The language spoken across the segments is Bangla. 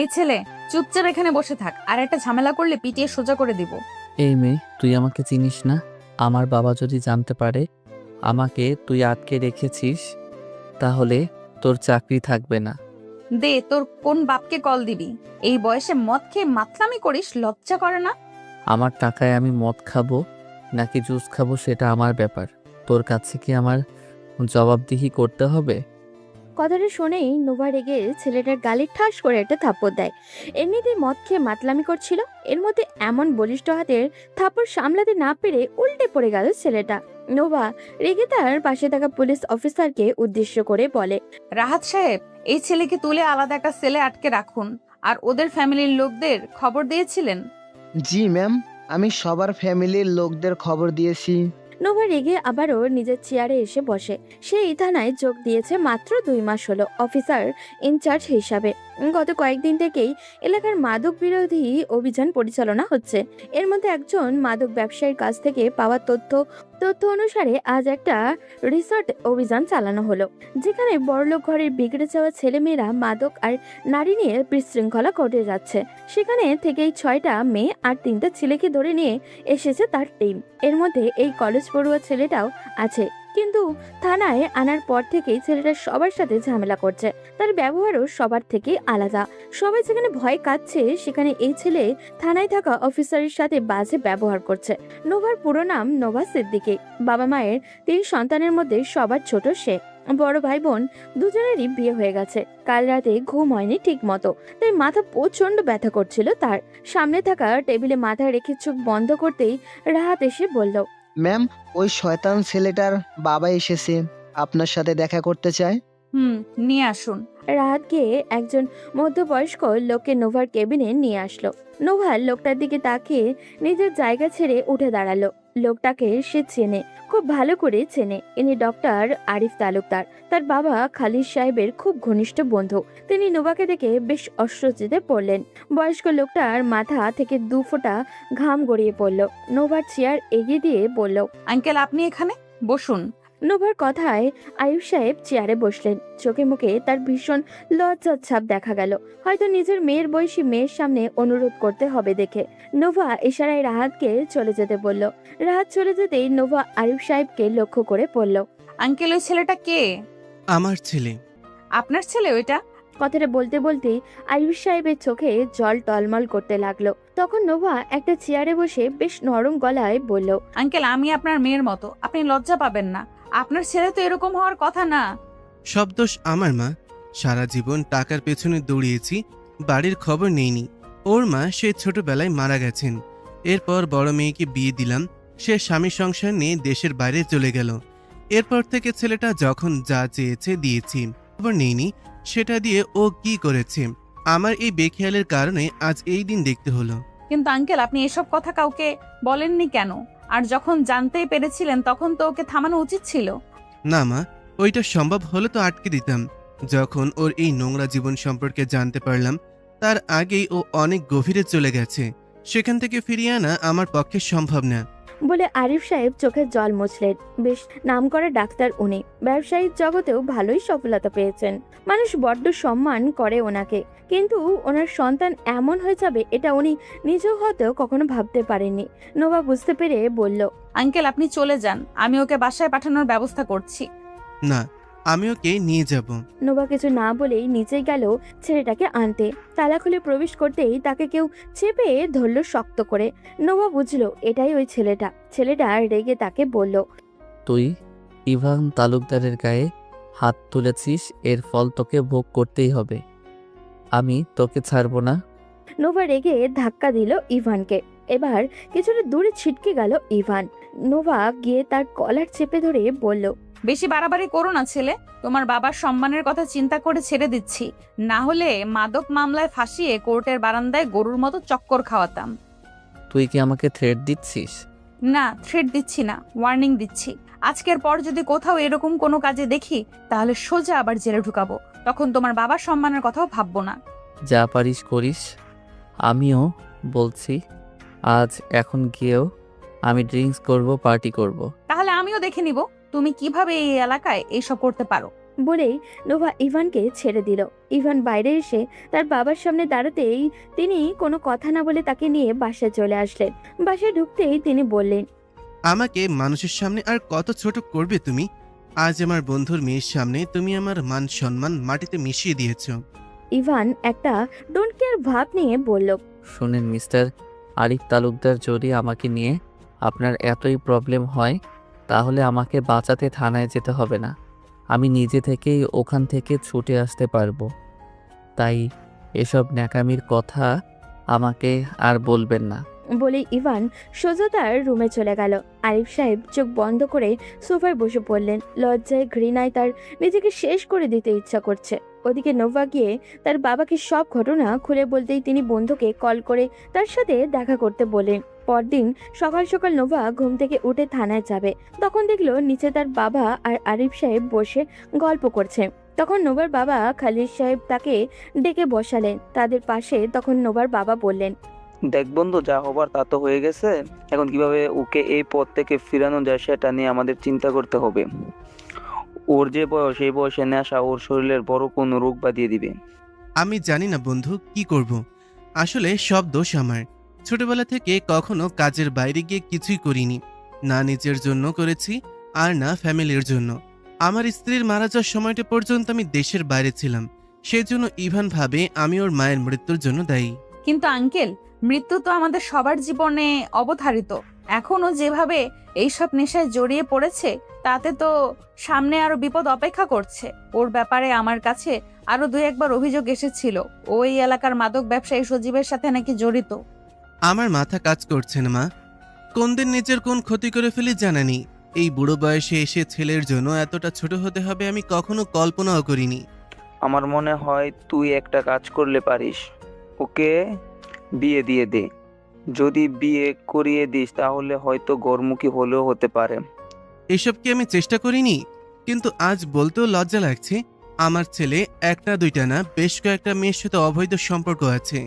এই ছেলে, চুপচাপ এখানে বসে থাক, আর একটা ঝামেলা করলে পিটিয়ে সোজা করে দিব। এই মেয়ে, তুই আমাকে চিনিস না? আমার বাবা যদি জানতে পারে আমাকে তুই আটকে রেখেছিস, তাহলে তোর চাকরি থাকবে না। দে, তোর কোন বাপকে কল দিবি? এই বয়সে মদ খেয়ে মাতলামি করিস, লজ্জা করে না? আমার টাকায় আমি মদ খাবো নাকি জুস খাবো সেটা আমার ব্যাপার। তোর কাছে কি আমার জবাবদিহি করতে হবে? কথাটা শুনেই নোভা রেগে ছেলেটার গালে ঠাস করে একটা থাপ্পড় দেয়। এমনিতেই মদ খেয়ে মাতলামি করছিল, এর মধ্যে এমন বলিষ্ঠ হাতের থাপ্পড় সামলাতে না পেরে উল্টে পড়ে গেল ছেলেটা। নোভা রেগে তার পাশে থাকা পুলিশ অফিসারকে উদ্দেশ্য করে বলে, রাহাত সাহেব, এই ছেলেকে তুলে আলাদা একটা সেলে আটকে রাখুন। আর ওদের ফ্যামিলির লোকদের খবর দিয়েছিলেন? জি ম্যাম, আমি সবার ফ্যামিলির লোকদের খবর দিয়েছি। নোভা রেগে আবারও নিজের চেয়ারে এসে বসে। সেই থানায় যোগ দিয়েছে মাত্র 2 মাস হলো অফিসার ইনচার্জ হিসাবে। গত কয়েকদিন থেকেই এলাকার মাদক বিরোধী অভিযান পরিচালনা হচ্ছে। এর মধ্যে একজন মাদক ব্যবসায়ীর কাছ থেকে পাওয়া তথ্য অনুসারে আজ একটা রিসর্ট অভিযান চালানো হলো, যেখানে বড়লোক ঘরের বিগড়ে যাওয়া ছেলেমেয়েরা মাদক আর নারী নিয়ে বিশৃঙ্খলা ঘটে যাচ্ছে। সেখানে থেকেই 6টা মেয়ে আর 3টা ছেলেকে ধরে নিয়ে এসেছে তার টিম। এর মধ্যে এই কলেজ পড়ুয়া ছেলেটাও আছে, কিন্তু থানায় আনার পর থেকেই ছেলেটা সবার সাথে ঝামেলা করছে। তার ব্যবহারও সবার থেকে আলাদা। সবাই যেখানে ভয় কাচ্ছে, সেখানে এই ছেলে থানায় থাকা অফিসারের সাথে বাজে ব্যবহার করছে। নোভার পুরো নাম নোভা সিদ্দিকী। বাবা মায়ের 3 সন্তানের মধ্যে সবার ছোট সে। বড় ভাই বোন দুজনেরই বিয়ে হয়ে গেছে। কাল রাতে ঘুম হয়নি ঠিক মতো, তাই মাথা প্রচন্ড ব্যথা করছিল তার। সামনে থাকা টেবিলে মাথা রেখে চোখ বন্ধ করতেই রাহাত এসে বলল, ম্যাম, ওই শয়তান ছেলেটার বাবা এসেছে, আপনার সাথে দেখা করতে চায়। নিয়ে আসুন। রাহাত গিয়ে একজন মধ্যবয়স্ক লোককে নোভার কেবিনে নিয়ে আসলো। নোভা লোকটার দিকে তাকিয়ে নিজের জায়গা ছেড়ে উঠে দাঁড়ালো। লোকটাকে সে চেনে, খুব ভালো করে চেনে। ইনি ডক্টর আরিফ তালুকদার, তার বাবা খালিদ সাহেবের খুব ঘনিষ্ঠ বন্ধু। তিনি নোভাকে দেখে বেশ অস্বস্তিতে পড়লেন। বয়স্ক লোকটার মাথা থেকে 2 ফোঁটা ঘাম গড়িয়ে পড়ল। নোভার চেয়ার এগিয়ে দিয়ে বলল, আঙ্কেল, আপনি এখানে বসুন। নোভার কথায় আয়ুব সাহেব চেয়ারে বসলেন। চোখে মুখে তার ভীষণ লজ্জার ছাপ দেখা গেল, হয়তো নিজের মেয়ের বয়সী মেয়ের সামনে অনুরোধ করতে হবে দেখে। নোভা ইশারায় রাহাতকে চলে যেতে বলল। রাহাত চলে যেতেই নোভা আয়ুব সাহেবকে লক্ষ্য করে বলল, আঙ্কেল, ওই ছেলেটা কে? আমার ছেলে। আপনার ছেলে ওইটা? কথাটা বলতে বলতেই আয়ুব সাহেবের চোখে জল টলমল করতে লাগলো। তখন নোভা একটা চেয়ারে বসে বেশ নরম গলায় বলল, আঙ্কেল, আমি আপনার মেয়ের মতো, আপনি লজ্জা পাবেন না। আপনার ছেলে তো এরকম হওয়ার কথা না। সব দোষ আমার মা। সারা জীবন টাকার পেছনে দৌড়িয়েছি, বাড়ির খবর নেইনি। ওর মা সে ছোটবেলায় মারা গেছেন। এরপর বড় মেয়েকে বিয়ে দিলাম, সে স্বামী সংসার নিয়ে দেশের বাইরে চলে গেল। এরপর থেকে ছেলেটা যখন যা চেয়েছে দিয়েছি, খবর নেইনি সেটা দিয়ে ও কি করেছে। আমার এই বেখেয়ালের কারণে আজ এই দিন দেখতে হলো। কিন্তু আঙ্কেল, আপনি এসব কথা কাউকে বলেননি কেন? আর যখন জানতেই পেরেছিলেন তখন তো ওকে থামানো উচিত ছিল। না মা, ওইটা সম্ভব হলে তো আটকে দিতাম। যখন ওর এই নোংরা জীবন সম্পর্কে জানতে পারলাম, তার আগেই ও অনেক গভীরে চলে গেছে। সেখান থেকে ফিরিয়ে আনা আমার পক্ষে সম্ভব না। বলে আরিফ সাহেব চোখের জল মুছলেন। বেশ নামকরা ডাক্তার উনি, ব্যবসায়িক জগতেও ভালোই সফলতা পেয়েছেন। মানুষ বড্ড সম্মান করে ওনাকে, কিন্তু ওনার সন্তান এমন হয়ে যাবে এটা উনি নিজেও হয়তো কখনো ভাবতে পারেননি। নোভা বুঝতে পেরে বলল, আঙ্কেল, আপনি চলে যান, আমি ওকে বাসায় পাঠানোর ব্যবস্থা করছি। না, আমি ওকে নিয়ে যাব। নোভা কিছু না বলেই নিচে গেল ছেলেটাকে আনতে। তালা খুলে প্রবেশ করতেই তাকে কেউ চেপে ধরলো শক্ত করে। নোভা বুঝলো এটাই ওই ছেলেটা। ছেলেটা রেগে তাকে বলল, তুই ইভান তালুকদারের গায়ে হাত তুলেছিস, এর ফল তোকে ভোগ করতেই হবে। আমি তোকে ছাড়বো না। নোভা রেগে ধাক্কা দিল ইভানকে। এবার কিছুটা দূরে ছিটকে গেল ইভান। নোভা গিয়ে তার কলার চেপে ধরে বলল, বেশি বাড়াবাড়ি করো না ছেলে, তোমার বাবার সম্মানের কথা চিন্তা করে ছেড়ে দিচ্ছি, না হলে মাদক মামলায় ফাঁসিয়ে কোর্টের বারান্দায় গরুর মতো চক্কর খাওয়াতাম। তুই কি আমাকে থ্রেট দিচ্ছিস? না, থ্রেট দিচ্ছি না, ওয়ার্নিং দিচ্ছি। আজকের পর যদি কোথাও এরকম কোনো কাজে দেখি, তাহলে সোজা আবার জেলে ঢুকাবো। তখন তোমার বাবার সম্মানের কথাও ভাববো না। যা পারিস করিস। আমিও বলছি, আজ এখন গিয়েও আমি ড্রিঙ্কস করব, পার্টি করব। তাহলে আমিও দেখে নিব তুমি কিভাবে এই এলাকায় এইসব করতে পারো। বলেই নোভা ইভানকে ছেড়ে দিল। ইভান বাইরে এসে তার বাবার সামনে দাঁড়াতেই তিনি কোনো কথা না বলে তাকে নিয়ে বাসায় চলে আসলেন। বাসায় ঢুকতেই তিনি বললেন, আমাকে মানুষের সামনে আর কত ছোট করবে তুমি? আজ আমার বন্ধুর মেয়ের সামনে তুমি আমার মান সম্মান মাটিতে মিশিয়ে দিয়েছো। ইভান একটা ডোন্ট কেয়ার ভাব নিয়ে বলল, শুনেন মিস্টার আরিফ তালুকদার, যদি আমাকে নিয়ে আপনার এতই প্রবলেম হয় তাহলে আমাকে বাঁচাতে থানায় যেতে হবে না, আমি নিজে থেকেই ওখান থেকে ছুটে আসতে পারবো। তাই এসব ন্যাকামির কথা আমাকে আর বলবেন না। বলে ইভান সোজা তার রুমে চলে গেল। আরিফ সাহেব চোখ বন্ধ করে সোফায় বসে পড়লেন। লজ্জায় ঘৃণায় তার নিজেকে শেষ করে দিতে ইচ্ছা করছে। ওদিকে নোভা গিয়ে তার বাবাকে সব ঘটনা খুলে বলতেই তিনি বন্ধুকে কল করে তার সাথে দেখা করতে বলেন। পরদিন সকাল সকাল নোভা ঘুম থেকে উঠে থানায় যাবে। তখন দেখলো নিচে তার বাবা আর আরিফ সাহেব বসে গল্প করছে। তখন নোভার বাবা খালিদ সাহেব তাকে ডেকে বসালেন তাদের পাশে। তখন নোভার বাবা বললেন, দেখ বন্ধু, যা হবার তা তো হয়ে গেছে। এখন কিভাবে ওকে এই পথ থেকে ফিরানো যায় সেটা নিয়ে আমাদের চিন্তা করতে হবে। ওর যে বয়স, এই বয়সে নেশা ওর শরীরের বড় কোনো রোগ বাঁধিয়ে দিবে। আমি জানি না বন্ধু, কি করব। আসলে সব দোষ আমার। ছোটবেলা থেকে কখনো কাজের বাইরে গিয়ে কিছুই করিনি, না নিজের জন্য করেছি আর না ফ্যামিলির জন্য। আমার স্ত্রীর মারা যাওয়ার সময়টা পর্যন্ত আমি দেশের বাইরে ছিলাম। সেজন্য ইভান ভাবে আমি ওর মায়ের মৃত্যুর জন্য দায়ী। কিন্তু আঙ্কেল, মৃত্যু তো আমাদের সবার জীবনে অবধারিত। এখনো যেভাবে এইসব নেশায় জড়িয়ে পড়েছে তাতে তো সামনে আরো বিপদ অপেক্ষা করছে। ওর ব্যাপারে আমার কাছে আরো 2-1বার অভিযোগ এসেছিল। ওই এলাকার মাদক ব্যবসায়ী সজীবের সাথে নাকি জড়িত। আমার মাথা কাজ করছে না মা। কোন দিন নিজের কোন ক্ষতি করে ফেলি জানা নেই। এই বুড়ো বয়সে এসে ছেলের জন্য এতটা ছোট হতে হবে আমি কখনো কল্পনাও করিনি। আমার মনে হয় তুই একটা কাজ করলে পারিস, ওকে বিয়ে দিয়ে দে। যদি বিয়ে করিয়ে দিস তাহলে হয়তো গরমুখী হলেও হতে পারে। এসব কি আমি চেষ্টা করিনি? কিন্তু আজ বলতেও লজ্জা লাগছে, আমার ছেলে একটা দুইটা না বেশ কয়েকটা মেয়ের সাথে অবৈধ সম্পর্ক আছে।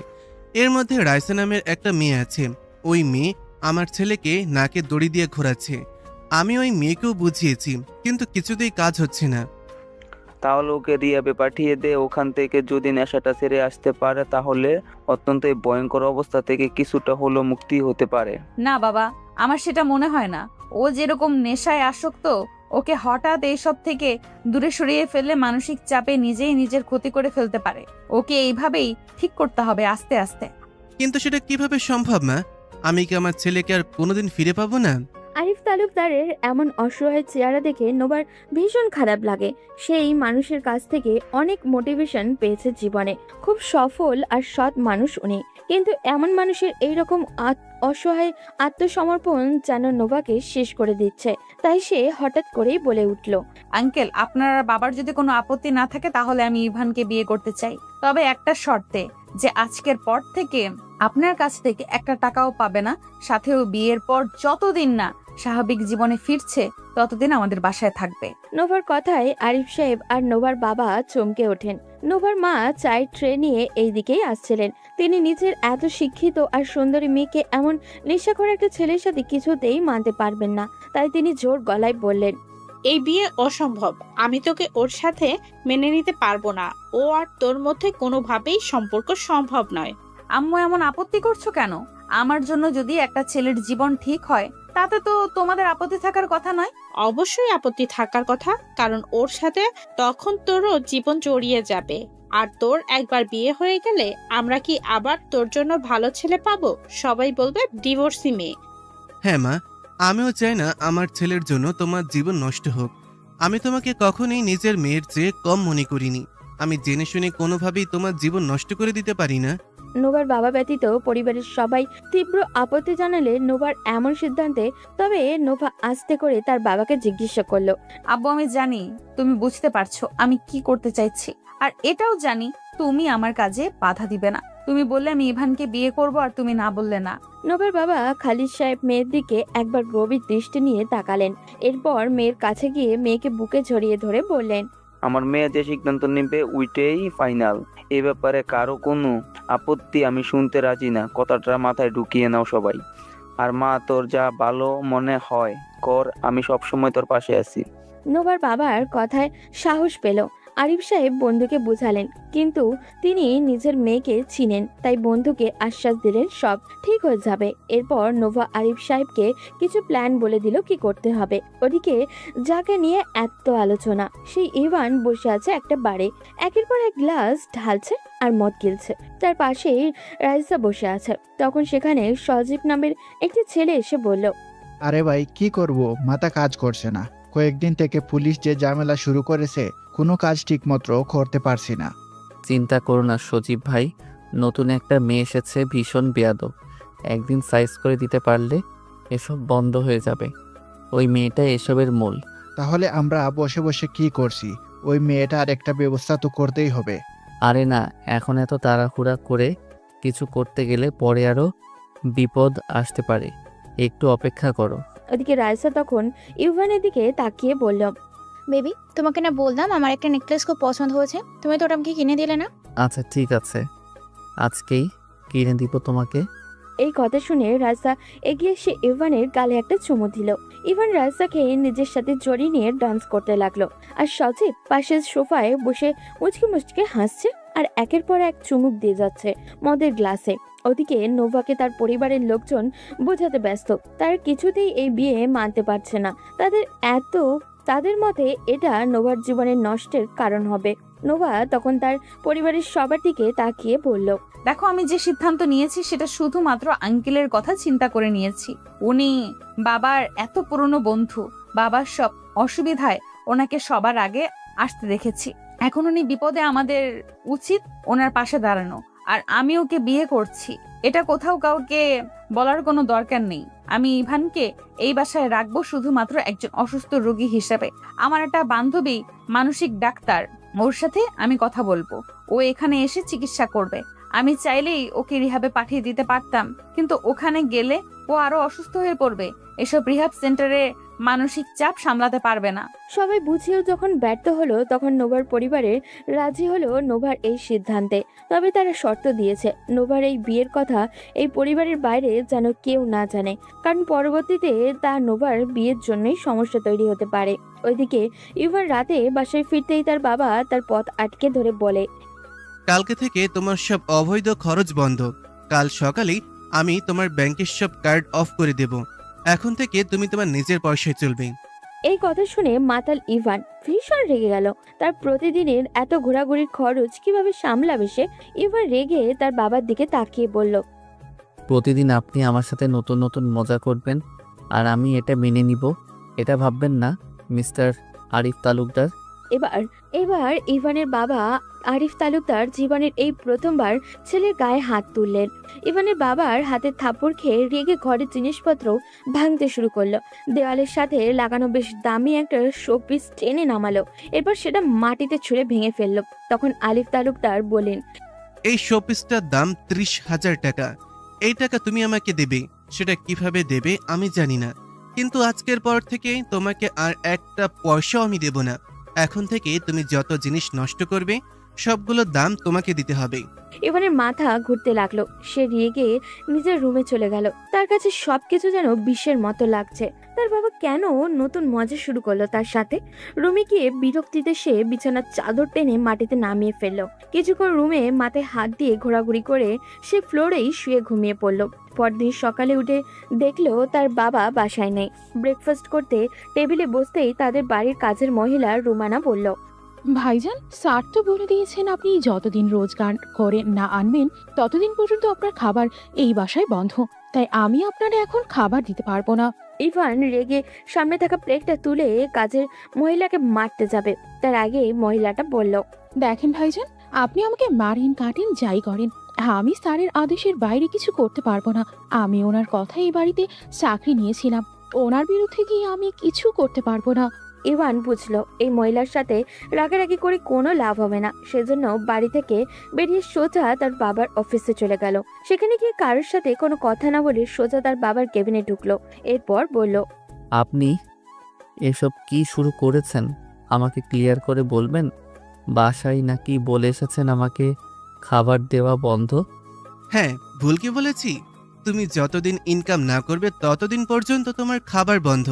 এর মধ্যে রাইসা নামের একটা মেয়ে আছে। ওই মেয়ে আমার ছেলেকে নাকে দড়ি দিয়ে ঘোরাচ্ছে। আমি ওই মেয়েকেও বুঝিয়েছি, কিন্তু কিছুতেই কাজ হচ্ছে না। তাহলে ওকে রিয়াবে পাঠিয়ে দে। ওখান থেকে যদি নেশাটা ছেড়ে আসতে পারে তাহলে অত্যন্ত এই ভয়ঙ্কর অবস্থা থেকে কিছুটা হলেও মুক্তি হতে পারে। না বাবা, আমার সেটা মনে হয় না। ও যেরকম নেশায় আসক্ত, ওকে হঠাৎ এইসব থেকে দূরে সরিয়ে ফেললে মানসিক চাপে নিজেই নিজের ক্ষতি করে ফেলতে পারে। ওকে এইভাবেই ঠিক করতে হবে, আস্তে আস্তে। কিন্তু সেটা কিভাবে সম্ভব মা? আমি কি আমার ছেলেকে আর কোনোদিন ফিরে পাবো না? আরিফ তালুকদারের এমন অসহায় চেহারা দেখে নোবার ভীষণ খারাপ লাগে। সেই মানুষের কাছ থেকে অনেক মোটিভেশন পেয়েছে জীবনে। খুব সফল আর সৎ মানুষ উনি। কিন্তু এমন মানুষের এইরকম অসহায় আত্মসমর্পণ যেন নোভাকে শেষ করে দিচ্ছে। তাই সে হঠাৎ করেই বলে উঠল, আঙ্কেল, আপনার বাবার যদি কোনো আপত্তি না থাকে তাহলে আমি ইভানকে বিয়ে করতে চাই, তবে একটা শর্তে, যে আজকের পর থেকে আপনার কাছ থেকে একটা টাকাও পাবে না। সাথেও বিয়ের পর যতদিন না স্বাভাবিক জীবনে ফিরছে ততদিন আমাদের বাসায় থাকবে। নোভার কথায় আরিফ সাহেব আর নোভার বাবা চমকে ওঠেন। নোভার মা চায়ের ট্রে নিয়ে এই দিকেই আসছিলেন। তিনি নিজের এত শিক্ষিত আর সুন্দরী মেয়েকে এমন নেশাখোর একটা ছেলের সাথে কিছুতেই মানতে পারবেন না। তাই তিনি জোর গলায় বললেন, এই বিয়ে অসম্ভব। আমি তোকে ওর সাথে মেনে নিতে পারবো না। ও আর তোর মধ্যে কোনোভাবেই সম্পর্ক সম্ভব নয়। আম্মু, এমন আপত্তি করছো কেন? আমার জন্য যদি একটা ছেলের জীবন ঠিক হয় তাতে তো তোমাদের আপত্তি থাকার কথা নয়। অবশ্যই আপত্তি থাকার কথা, কারণ ওর সাথে তখন তোরও জীবন জড়িয়ে যাবে। আর তোর একবার বিয়ে হয়ে গেলে আমরা কি আবার তোর জন্য ভালো ছেলে পাবো? সবাই বলবে ডিভোর্সি মেয়ে। হ্যাঁ মা, আমিও চাই না আমার ছেলের জন্য তোমার জীবন নষ্ট হোক। আমি তোমাকে কখনোই নিজের মেয়ের চেয়ে কম মনে করিনি। আমি জেনে শুনে কোনোভাবেই তোমার জীবন নষ্ট করে দিতে পারি না। নোভার বাবা ব্যতীত পরিবারের সবাই তীব্র আপত্তি জানালে নোভার এমন সিদ্ধান্তে তবে নোভা আস্তে করে তার বাবাকে জিজ্ঞাসা করলো, আব্বু, আমি জানি তুমি বুঝতে পারছো আমি কি করতে চাইছি, আর এটাও জানি তুমি আমার কাজে বাধা দিবে না। তুমি বললে আমি ইভানকে বিয়ে করব, আর তুমি না বললে না। নোভার বাবা খালিদ সাহেব মেয়ের দিকে একবার গভীর দৃষ্টি নিয়ে তাকালেন। এরপর মেয়ের কাছে গিয়ে মেয়েকে বুকে জড়িয়ে ধরে বললেন, আমার মেয়ে যে সিদ্ধান্ত নেবে ওইটাই ফাইনাল। এ ব্যাপারে কারো কোনো আপত্তি আমি শুনতে রাজি না। কথাটা মাথায় ঢুকিয়ে নাও সবাই। আর মা, তোর যা ভালো মনে হয় কর, আমি সবসময় তোর পাশে আছি। নোভার বাবার কথায় সাহস পেল। আরিফ সাহেব বন্ধুকে বুঝালেন, কিন্তু তিনি নিজের মেয়েকে চিনেন, তাই বন্ধুকে আশ্বাস দিলেন সব ঠিক হয়ে যাবে। এরপর নোভা আরিফ সাহেবকে কিছু প্ল্যান বলে দিল কি করতে হবে। ওদিকে যাকে নিয়ে এত আলোচনা, সেই ইভান বসে আছে একটা বারে, একের পর এক গ্লাস ঢালছে আর মদ গিলছে। তার পাশেই রাইসা বসে আছে। তখন সেখানে সজীব নামের একটি ছেলে এসে বলল, আরে ভাই কি করব, মাথা কাজ করছে না। কয়েকদিন থেকে পুলিশ যে ঝামেলা শুরু করেছে, কোনো কাজ ঠিকমতো করতে পারছি না। চিন্তা করো না সজীব ভাই, নতুন একটা মেয়ে এসেছে, ভীষণ বেয়াদব। একদিন সাইজ করে দিতে পারলে এসব বন্ধ হয়ে যাবে। ওই মেয়েটা এসবের মূল। তাহলে আমরা বসে বসে কি করছি? ওই মেয়েটার একটা ব্যবস্থা তো করতেই হবে। আরে না, এখন এত তাড়াহুড়া করে কিছু করতে গেলে পরে আরও বিপদ আসতে পারে। একটু অপেক্ষা করো। ওদিকে রাইসা তখন ইভানের দিকে তাকিয়ে বলল, বেবি, তোমাকে না বললাম আমার একটা নেকলেস খুব পছন্দ হয়েছে, তুমি তো ওটা আমাকে কিনে দিলে না? আচ্ছা ঠিক আছে, আজকেই কিনে দিব তোমাকে। এই কথা শুনে রাইসা এগিয়ে এসে ইভানের গালে একটা চুমু দিল। ইভান রাইসাকে নিজের সাথে জড়িয়ে নিয়ে ডান্স করতে লাগলো, আর সজীব পাশের সোফায় বসে মুচকে মুচকে হাসছে আর একের পর এক চুমুক দিয়ে যাচ্ছে মদের গ্লাসে। ওদিকে নোভাকে তার পরিবারের লোকজন বোঝাতে ব্যস্ত, তার কিছুতেই এই বিয়ে মানতে পারছে না। তাদের মতে এটা নোভার জীবনের নষ্টের কারণ হবে। নোভা তখন তার পরিবারের সবার দিকে তাকিয়ে বলল, দেখো, আমি যে সিদ্ধান্ত নিয়েছি সেটা শুধুমাত্র আঙ্কেলের কথা চিন্তা করে নিয়েছি। উনি বাবার এত পুরনো বন্ধু, বাবার সব অসুবিধায় ওনাকে সবার আগে আসতে দেখেছি। এখন উনি বিপদে, আমাদের উচিত ওনার পাশে দাঁড়ানো। আর আমি ওকে বিয়ে করছি, এটা কোথাও কাউকে বলার কোনো দরকার নেই। আমি ইভানকে এই বাসায় রাখবো শুধুমাত্র একজন অসুস্থ রোগী হিসেবে। আমার একটা বান্ধবী মানসিক ডাক্তার, ওর সাথে আমি কথা বলবো, ও এখানে এসে চিকিৎসা করবে। আমি চাইলেই ওকে রিহাবে পাঠিয়ে দিতে পারতাম, কিন্তু ওখানে গেলে ও আরো অসুস্থ হয়ে পড়বে। এসব রিহাব সেন্টারে মানসিক চাপ সামলাতে পারবে না। সবাই বুঝিয়েও যখন ব্যর্থ হলো, তখন নোভার পরিবারের রাজি হলো নোভার এই সিদ্ধান্তে। তবে তারা শর্ত দিয়েছে, নোভার এই বিয়ের কথা এই পরিবারের বাইরে যেন কেউ না জানে, কারণ পরবর্তীতে তা নোভার বিয়ের জন্যই সমস্যা তৈরি হতে পারে। ওইদিকে ইভান রাতে বাসায় ফিরতেই তার বাবা তার পথ আটকে ধরে বলে, কালকে থেকে তোমার সব অবৈধ খরচ বন্ধ। কাল সকালেই আমি তোমার ব্যাংকের সব কার্ড অফ করে দেব। এখন থেকে তুমি তোমার নিজের পয়সায় চলবে। এই কথা শুনে মাতাল ইভান ভীষণ রেগে গেল। তার প্রতিদিনের এত ঘোরাঘুরির খরচ কিভাবে সামলাবে সে? ইভান রেগে তার বাবার দিকে তাকিয়ে বলল, প্রতিদিন আপনি আমার সাথে নতুন নতুন মজা করবেন আর আমি এটা মেনে নিব, এটা ভাববেন না মিস্টার আরিফ তালুকদার। এবার ইভানের বাবা আরিফ তালুকদার জীবনের এই প্রথমবার ছেলের গায়ে হাত তুললেন। ইভানের বাবার হাতের থাপ্পড় খেয়ে রেগে ঘরের জিনিসপত্র ভাঙতে শুরু করলো। দেওয়ালের সাথে লাগানো বেশ দামি একটা শোপিস টেনে নামালো, এরপর সেটা মাটিতে ছুঁড়ে ভেঙে ফেললো। তখন আলিফ তালুকদার বলেন, এই শোপিসটার দাম 30,000 টাকা। এই টাকা তুমি আমাকে দেবে, সেটা কিভাবে দেবে আমি জানি না, কিন্তু আজকের পর থেকে তোমাকে আর একটা পয়সাও আমি দেব না। এখন থেকে তুমি যত জিনিস নষ্ট করবে সবগুলোর দাম তোমাকে দিতে হবে। ইভানের মাথা ঘুরতে লাগলো। সে রেগে নিজের রুমে চলে গেল। তার কাছে সবকিছু যেন বিষের মতো লাগছে। তার বাবা কেন নতুন মজা শুরু করলো তার সাথে? রুমে গিয়ে বিরক্তিতে সে বিছানার চাদর টেনে মাটিতে নামিয়ে ফেললো। কিছুক্ষণ রুমে মাথায় হাত দিয়ে ঘোরাঘুরি করে সে ফ্লোরেই শুয়ে ঘুমিয়ে পড়লো। পরদিন সকালে উঠে দেখলো তার বাবা বাসায় নেই। ব্রেকফাস্ট করতে টেবিলে বসতেই তাদের বাড়ির কাজের মহিলা রুমানা বলল, ভাইজান, স্যার তো বলে দিয়েছেন আপনি যতদিন রোজগার করে না আনবেন ততদিন পর্যন্ত আপনার খাবার এই বাসায় বন্ধ, তাই আমি আপনার এখন খাবার দিতে পারবো না। ইভান রেগে সামনে থাকা প্লেটটা তুলে কাজের মহিলাকে মারতে যাবে, তার আগে মহিলাটা বলল, দেখেন ভাইজান, আপনি আমাকে মারেন কাটেন যাই করেন, আমি স্যারের আদেশের বাইরে কিছু করতে পারবো না। আমি ওনার কথা এই বাড়িতে চাকরি নিয়েছিলাম, ওনার বিরুদ্ধে গিয়ে আমি কিছু করতে পারবো না। ইভান বুঝলো এই মহিলার সাথে রাগারাগি করে কোনো লাভ হবে না, সেজন্য বাড়ি থেকে বেরিয়ে সোজা তার বাবার অফিসে চলে গেল। সেখানে গিয়ে কারোর সাথে কোনো কথা না বলে সোজা তার বাবার কেবিনে ঢুকলো। এরপর বলল, আপনি এসব কি শুরু করেছেন আমাকে ক্লিয়ার করে বলবেন? বাসায় নাকি বলে এসেছেন আমাকে খাবার দেওয়া বন্ধ? হ্যাঁ, ভুল কি বলেছি? তুমি যতদিন ইনকাম না করবে ততদিন পর্যন্ত তোমার খাবার বন্ধ।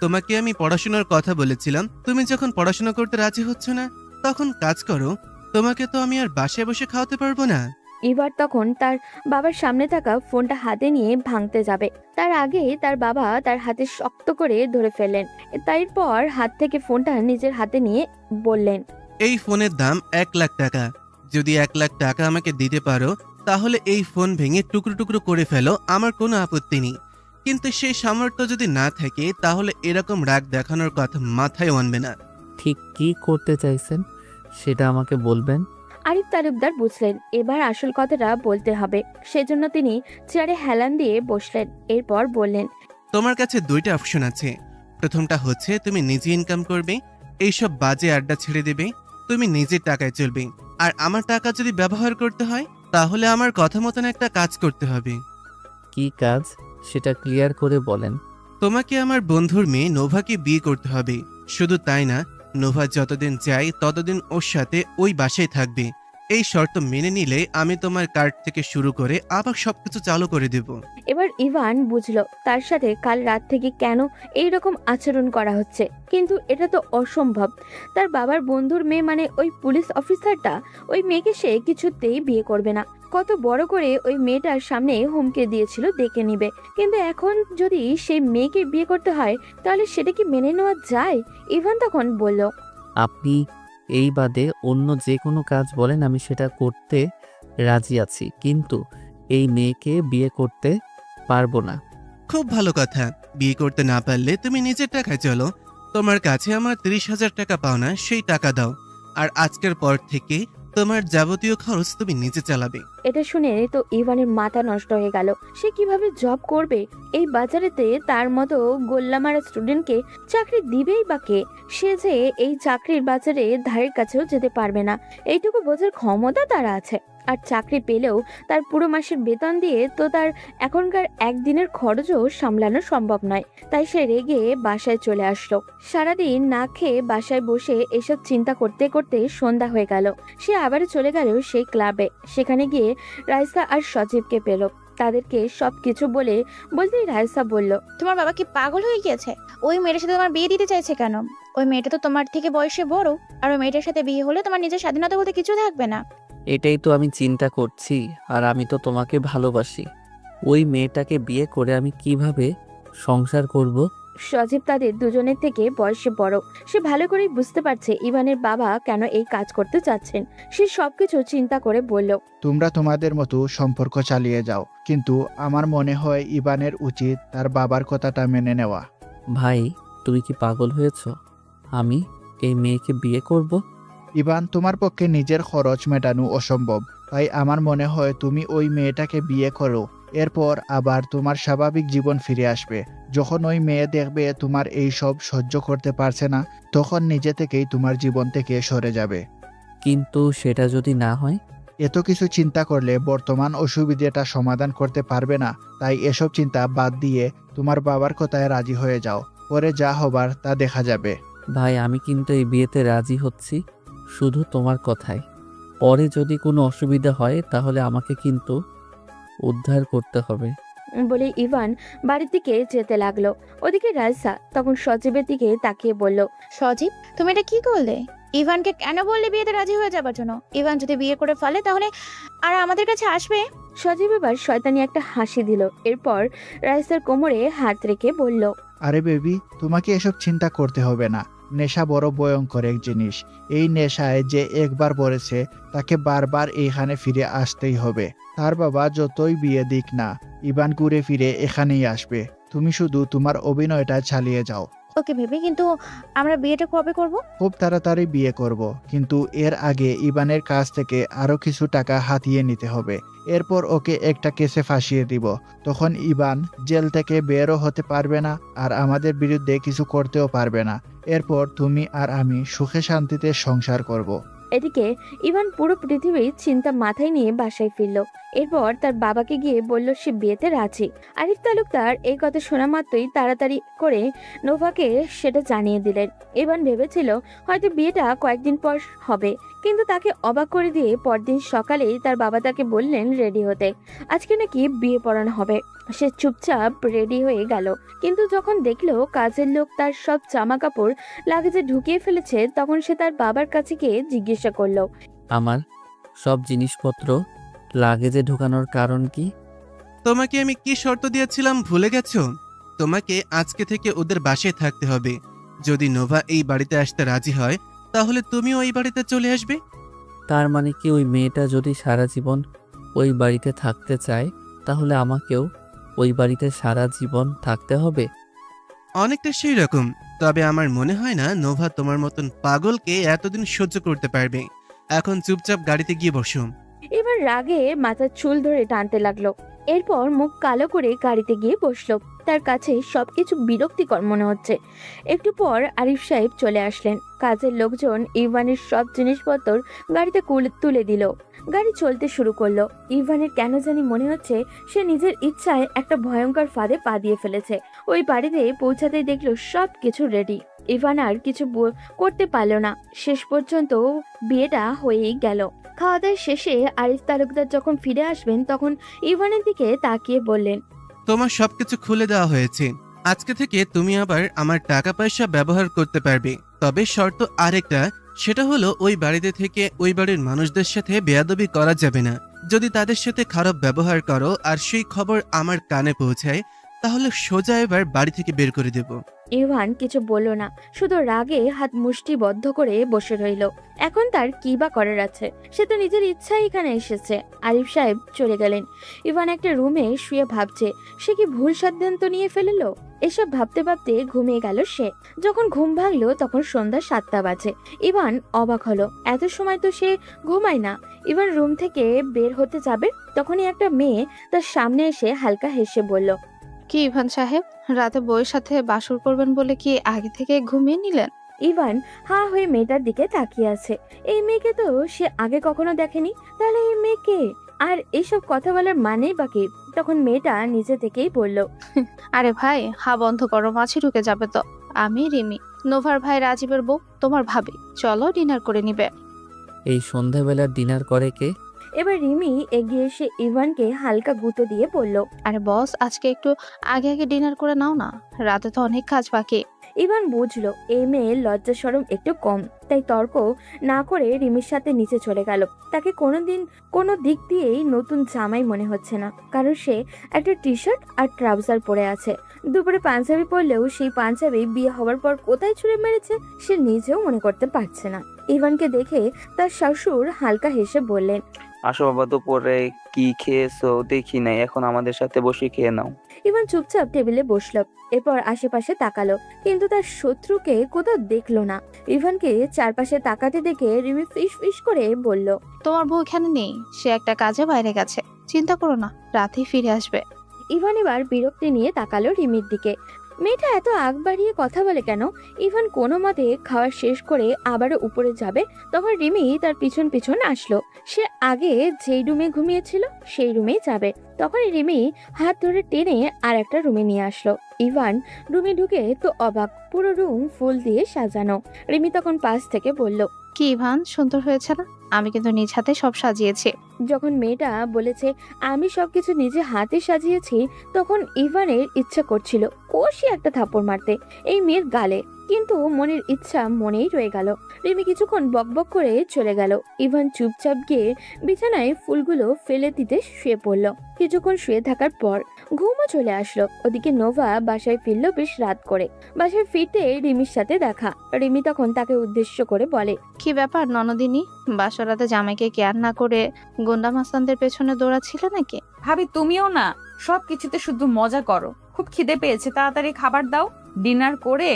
তোমাকে আমি পড়াশোনার কথা বলেছিলাম, তুমি যখন পড়াশোনা করতে রাজি হচ্ছ না তখন কাজ করো। তোমাকে তো আমি আর বাসায় বসে খাওয়াতে পারবো না। এবার তখন তার বাবার সামনে থাকা ফোনটা হাতে নিয়ে ভাঙতে যাবে, তার আগে তার বাবা তার হাতে শক্ত করে ধরে ফেললেন। তারপর হাত থেকে ফোনটা নিজের হাতে নিয়ে বললেন, এই ফোনের দাম 1,00,000 টাকা। যদি 1,00,000 টাকা আমাকে দিতে পারো তাহলে এই ফোন ভেঙে টুকরো টুকরো করে ফেলো, আমার কোনো আপত্তি নেই। কিন্তু সেই সামর্থ্য যদি না থাকে তাহলে এরকম রাগ দেখানোর কথা মাথায় আনবে না। ঠিক কি করতে চাইছেন সেটা আমাকে বলবেন। আরিফ তালুকদার বুঝলেন এবার আসল কথাটা বলতে হবে, সেজন্য তিনি চেয়ারে হেলান দিয়ে বসলেন। এরপর বললেন, তোমার কাছে 2টা অপশন আছে। প্রথমটা হচ্ছে তুমি নিজে ইনকাম করবে, এইসব বাজে আড্ডা ছেড়ে দেবে, তুমি নিজের টাকায় চলবে। আর আমার টাকা যদি ব্যবহার করতে হয় তাহলে আমার কথা মতন একটা কাজ করতে হবে। কি কাজ সেটা ক্লিয়ার করে বলেন। তোমাকে আমার বন্ধুর মেয়ে নোভাকে বিয়ে করতে হবে। শুধু তাই না, নোভা যতদিন যায় ততদিন ওর সাথে ওই বাসায় থাকবে। এই শর্ত মেনে নিলে আমি তোমার কার্ড থেকে শুরু করে আবার সবকিছু চালু করে দেব। এবার ইভান বুঝলো তার সাথে কাল রাত থেকে কেন এই রকম আচরণ করা হচ্ছে, কিন্তু এটা তো অসম্ভব। তার বাবার বন্ধুর মেয়ে মানে ওই পুলিশ অফিসারটা, ওই মেয়েকে সে কিছুতেই বিয়ে করবে না। কত বড় করে ওই মেয়েটার সামনে হুমকে দিয়েছিল দেখে নিবে, কিন্তু এখন যদি সেই মেয়েকে বিয়ে করতে হয় তাহলে সেটা কি মেনে নেওয়া যায়? ইভান তখন বলল, আপনি এই বাদে অন্য যে কোনো কাজ বলেন, আমি সেটা করতে রাজি আছি, কিন্তু এই মেয়েকে বিয়ে করতে পারবো না। খুব ভালো কথা। বিয়ে করতে না পারলে তুমি নিজের টাকায় চলো। তোমার কাছে আমার 30,000 টাকা পাওনা, সেই টাকা দাও। আর আজকের পর থেকে তোমার যাবতীয় খরচ তুমি নিজে চালাবে। এটা শুনে তো ইভানের মাথা নষ্ট হয়ে গেল। সে কিভাবে জব করবে? এই বাজারেতে তার মতো গোল্লামারা স্টুডেন্টকে চাকরি দিবেই বা কে? সে যে এই চাকরির বাজারে ধারের কাছেও যেতে পারবে না, এইটুকু বোঝার ক্ষমতা তার আছে। আর চাকরি পেলেও তার পুরো মাসের বেতন দিয়ে তো তার এখনকার একদিনের খরচও সামলানো সম্ভব নয়। তাই সে রেগে বাসায় চলে আসলো। সারাদিন না খেয়ে বাসায় বসে এসব চিন্তা করতে করতে সন্ধ্যা হয়ে গেল। সে আবারও চলে গেল সেই ক্লাবে। সেখানে গিয়ে রাইসা আর সজীবকে পেল। তাদেরকে সবকিছু বলতেই রাইসা বলল, তোমার বাবা কি পাগল হয়ে গিয়েছে? ওই মেয়েটার সাথে তোমার বিয়ে দিতে চাইছে কেন? ওই মেয়েটা তো তোমার থেকে বয়সে বড়, আর ওই মেয়েটার সাথে বিয়ে হলে তোমার নিজের স্বাধীনতা বলতে কিছু থাকবে না। এটাই তো আমি চিন্তা করছি, আর আমি তো তোমাকে ভালোবাসি। ওই মেয়েটাকে বিয়ে করে আমি কিভাবে সংসার করব? সজীব তাদের দুজনের থেকে বয়সে বড়। সে ভালো করেই বুঝতে পারছে ইভানের বাবা কেন এই কাজ করতে চাচ্ছেন। সে সবকিছু চিন্তা করে বলল, তোমরা তোমাদের মতো সম্পর্ক চালিয়ে যাও, কিন্তু আমার মনে হয় ইবানের উচিত তার বাবার কথাটা মেনে নেওয়া। ভাই, তুমি কি পাগল হয়েছ? আমি এই মেয়েকে বিয়ে করব? ইবান, তোমার পক্ষে নিজের খরচ মেটানো অসম্ভব, তাই আমার মনে হয় তুমি ওই মেয়েটাকে বিয়ে করো। এরপর আবার তোমার স্বাভাবিক জীবন ফিরে আসবে। যখন ওই মেয়ে দেখবে তোমার এই সব সহ্য করতে পারছে না, তখন নিজে থেকেই তোমার জীবন থেকে সরে যাবে। কিন্তু সেটা যদি না হয়? এত কিছু চিন্তা করলে বর্তমান অসুবিধাটা সমাধান করতে পারবে না। তাই এসব চিন্তা বাদ দিয়ে তোমার বাবার কথায় রাজি হয়ে যাও, পরে যা হবার তা দেখা যাবে। ভাই, আমি কিন্তু এই বিয়েতে রাজি হচ্ছি শুধু তোমার কথায়। পরে যদি কোনো অসুবিধা হয় তাহলে আমাকে কিন্তু উদ্ধার করতে হবে। বলে ইভান বাড়ির দিকে যেতে লাগলো। ওদিকে রাইসা তখন সজীবের দিকে তাকিয়ে বলল, সজীব, তুমি এটা কি করলে? ইভানকে কেন বললে বিয়েতে রাজি হয়ে যাবার জন্য? ইভান যদি বিয়ে করে ফেলে তাহলে আর আমাদের কাছে আসবে? সজীব এবার শয়তানি একটা হাসি দিল। এরপর রাইসার কোমরে হাত রেখে বলল, আরে বেবি, তোমাকে এসব চিন্তা করতে হবে না। নেশা বড় ভয়ঙ্কর এক জিনিস। এই নেশায় যে একবার পড়েছে তাকে বারবার এইখানে ফিরে আসতেই হবে। তার বাবা যতই বিয়ে দিক না, ইবান ঘুরে ফিরে এখানেই আসবে। তুমি শুধু তোমার অভিনয়টা চালিয়ে যাও। ওকে ভেবে, কিন্তু আমরা বিয়েটা কবে করব? খুব তাড়াতাড়ি বিয়ে করব, কিন্তু এর আগে ইবানের কাছ থেকে আরো কিছু টাকা হাতিয়ে নিতে হবে। এরপর ওকে একটা কেসে ফাঁসিয়ে দিব। তখন ইবান জেল থেকে বেরও হতে পারবে না, আর আমাদের বিরুদ্ধে কিছু করতেও পারবে না। এরপর তুমি আর আমি সুখে শান্তিতে সংসার করব। এদিকে ইভান পুরো পৃথিবীর চিন্তা মাথায় নিয়ে বাসায় ফিরল। এরপর তার বাবাকে গিয়ে বলল সে বিয়েতে রাজি। আরিফ তালুকদার এই কথা শোনা মাত্রই তাড়াতাড়ি করে নোভাকে সেটা জানিয়ে দিলেন। ইভান ভেবেছিল হয়তো বিয়েটা কয়েকদিন পর হবে, কিন্তু তাকে অবাক করে দিয়ে পরদিন সকালেই তার বাবা তাকে বললেন রেডি হতে। আজকে নাকি বিয়ে পড়ানো হবে। সে চুপচাপ রেডি হয়ে গেল, কিন্তু যখন দেখলো কাজের লোক তার সব জামা কাপড় লাগেজে ঢুকিয়ে ফেলেছে, তখন সে তার বাবার কাছে গিয়ে জিজ্ঞাসা করলো, আমার সব জিনিসপত্র লাগেজে ঢোকানোর কারণ কি? তোমাকে আমি কি শর্ত দিয়েছিলাম ভুলে গেছো? তোমাকে আজকে থেকে ওদের বাসায় থাকতে হবে। যদি নোভা এই বাড়িতে আসতে রাজি হয় তাহলে তুমিও এই বাড়িতে চলে আসবে। তার মানে কি ওই মেয়েটা যদি সারা জীবন ওই বাড়িতে থাকতে চায় তাহলে আমাকেও ওই বাড়িতে সারা জীবন থাকতে হবে? অনেকটা সেই রকম, তবে আমার মনে হয় না নোভা তোমার মতন পাগলকে এতদিন সহ্য করতে পারবে। এখন চুপচাপ গাড়িতে গিয়ে বসো। এবার রাগে মাথার চুল ধরে টানতে লাগলো। এরপর মুখ কালো করে গাড়িতে গিয়ে বসলো। তার কাছে সবকিছু বিরক্তিকর মনে হচ্ছে। একটু পর আরিফ সাহেব চলে আসলেন। কাজের লোকজন ইভানের সব জিনিসপত্র গাড়িতে তুলে দিল। গাড়ি চলতে শুরু করলো। ইভানের কেন জানি মনে হচ্ছে সে নিজের ইচ্ছায় একটা ভয়ঙ্কর ফাঁদে পা দিয়ে ফেলেছে। ওই বাড়িতে পৌঁছাতেই দেখলো সবকিছু রেডি। ইভান আর কিছু করতে পারলো না। শেষ পর্যন্ত বিয়েটা হয়েই গেল। খাওয়া দাওয়া শেষে আরিফ তালুকদার যখন ফিরে আসবেন তখন ইভানের দিকে তাকিয়ে বললেন, তোমার সবকিছু খুলে দেওয়া হয়েছে। আজকে থেকে তুমি আবার আমার টাকা পয়সা ব্যবহার করতে পারবে। তবে শর্ত আরেকটা, সেটা হলো ওই বাড়িতে থেকে ওই বাড়ির মানুষদের সাথে বেয়াদবি করা যাবে না। যদি তাদের সাথে খারাপ ব্যবহার করো আর সেই খবর আমার কানে পৌঁছায় তাহলে সোজা এবার বাড়ি থেকে বের করে দেব। ইভান কিছু বলল না, শুধু রাগে হাত মুষ্টিবদ্ধ করে বসে রইল। এখন তার কি বা করার আছে? সে তো নিজের ইচ্ছায় এখানে এসেছে। আরিফ সাহেব চলে গেলেন। ইভান একটা রুমে শুয়ে ভাবছে সে কি ভুল সিদ্ধান্ত নিয়ে ফেললো। এসব ভাবতে ভাবতে ঘুমিয়ে গেল সে। যখন ঘুম ভাঙলো তখন সন্ধ্যা 7টা বাজে। ইভান অবাক হলো, এত সময় তো সে ঘুমায় না। ইভান রুম থেকে বের হতে যাবে তখনই একটা মেয়ে তার সামনে এসে হালকা হেসে বলল, কি ইভান সাহেব, রাতে বউয়ের সাথে বাসর করবেন বলে কি আগে থেকে ঘুমিয়ে নিলেন? ইভান হা হয়ে মেয়েটার দিকে তাকিয়ে আছে। এই মেয়েকে তো সে আগে কখনো দেখেনি। তাহলে এই মেয়েকে আর এইসব কথা বলার মানেই বাকি। তখন মেয়েটা নিজে থেকেই বলল, আরে ভাই, হা বন্ধ করো, মাছি ঢুকে যাবে তো। আমি রিমি, নোভার ভাই রাজীবের বউ, তোমার ভাবি। চলো ডিনার করে নিবে। এই সন্ধ্যাবেলা ডিনার করে কে? এবার রিমি এগিয়ে এসে ইভানকে হালকা গুঁতো দিয়ে বলল, আরে বস, আজকে একটু আগে আগে ডিনার করে নাও না, রাতে তো অনেক কাজ বাকি। ইভান বুঝলো এই মেয়ের লজ্জা শরম একটু কম, তাই তর্ক না করে রিমির সাথে নিচে চলে গেল। তাকে কোনো দিক দিয়েই নতুন জামাই মনে হচ্ছে না, কারণ সে একটা টি শার্ট আর ট্রাউজার পরে আছে। দুপুরে পাঞ্জাবি পরলেও সেই পাঞ্জাবি বিয়ে হওয়ার পর কোথায় ছুঁড়ে মেরেছে সে নিজেও মনে করতে পারছে না। ইভানকে দেখে তার শ্বশুর হালকা হেসে বললেন, আসো বাবা, দুপুরে কি খেয়েছো দেখি নাই, এখন আমাদের সাথে বসে খেয়ে নাও। ইভান চুপচাপ টেবিলে বসলো। এরপর আশেপাশে তাকালো, কিন্তু তার শত্রুকে কোথাও দেখলো না। ইভানকে চারপাশে তাকাতে দেখে রিমি ফিস ফিস করে বলল, তোমার বউ এখানে নেই, সে একটা কাজে বাইরে গেছে। চিন্তা করো না, রাতেই ফিরে আসবে। ইভান এবার বিরক্তি নিয়ে তাকালো রিমির দিকে। মেয়েটা এত আগ বাড়িয়ে কথা বলে কেন? ইভান কোনো মতে খাওয়া শেষ করে আবারও উপরে যাবে, তখন রিমি তার পিছন পিছন আসলো। সে আগে যেই রুমে ঘুমিয়েছিল সেই রুমেই যাবে, তখন রিমি হাত ধরে টেনে আর একটা রুমে নিয়ে আসলো। ইভান রুমে ঢুকে তো অবাক, পুরো রুম ফুল দিয়ে সাজানো। রিমি তখন পাশ থেকে বলল, কি ইভান, সুন্দর হয়েছে না? আমি কিন্তু নিজ হাতে সব সাজিয়েছি। যখন মেয়েটা বলেছে আমি সবকিছু নিজে হাতে সাজিয়েছি, তখন ইভানের ইচ্ছা করছিল কষি একটা থাপ্পড় মারতে এই মেয়ের গালে, কিন্তু মনের ইচ্ছা মনেই রয়ে গেল। রিমি কিছুক্ষণ বকবক করে চলে গেল। ইভান চুপচাপ গিয়ে বিছানায় ফুলগুলো ফেলে দিতে শুয়ে পড়ল। কিছুক্ষণ শুয়ে থাকার পর ঘুমও চলে আসলো। ওদিকে নোভা বাসায় ফিরলো বেশ রাত করে। বাসায় ফিরতে রিমির সাথে দেখা। রিমি তখন তাকে উদ্দেশ্য করে বলে, কি ব্যাপার ননদিনী, বাসরাতে জামাইকে কেয়ার না করে গুন্ডা মাস্তানদের পেছনে দৌড়াচ্ছিল নাকি? ভাবি তুমিও না সবকিছুতে শুধু মজা করো। খুব খিদে পেয়েছে, তাড়াতাড়ি খাবার দাও। ডিনার করে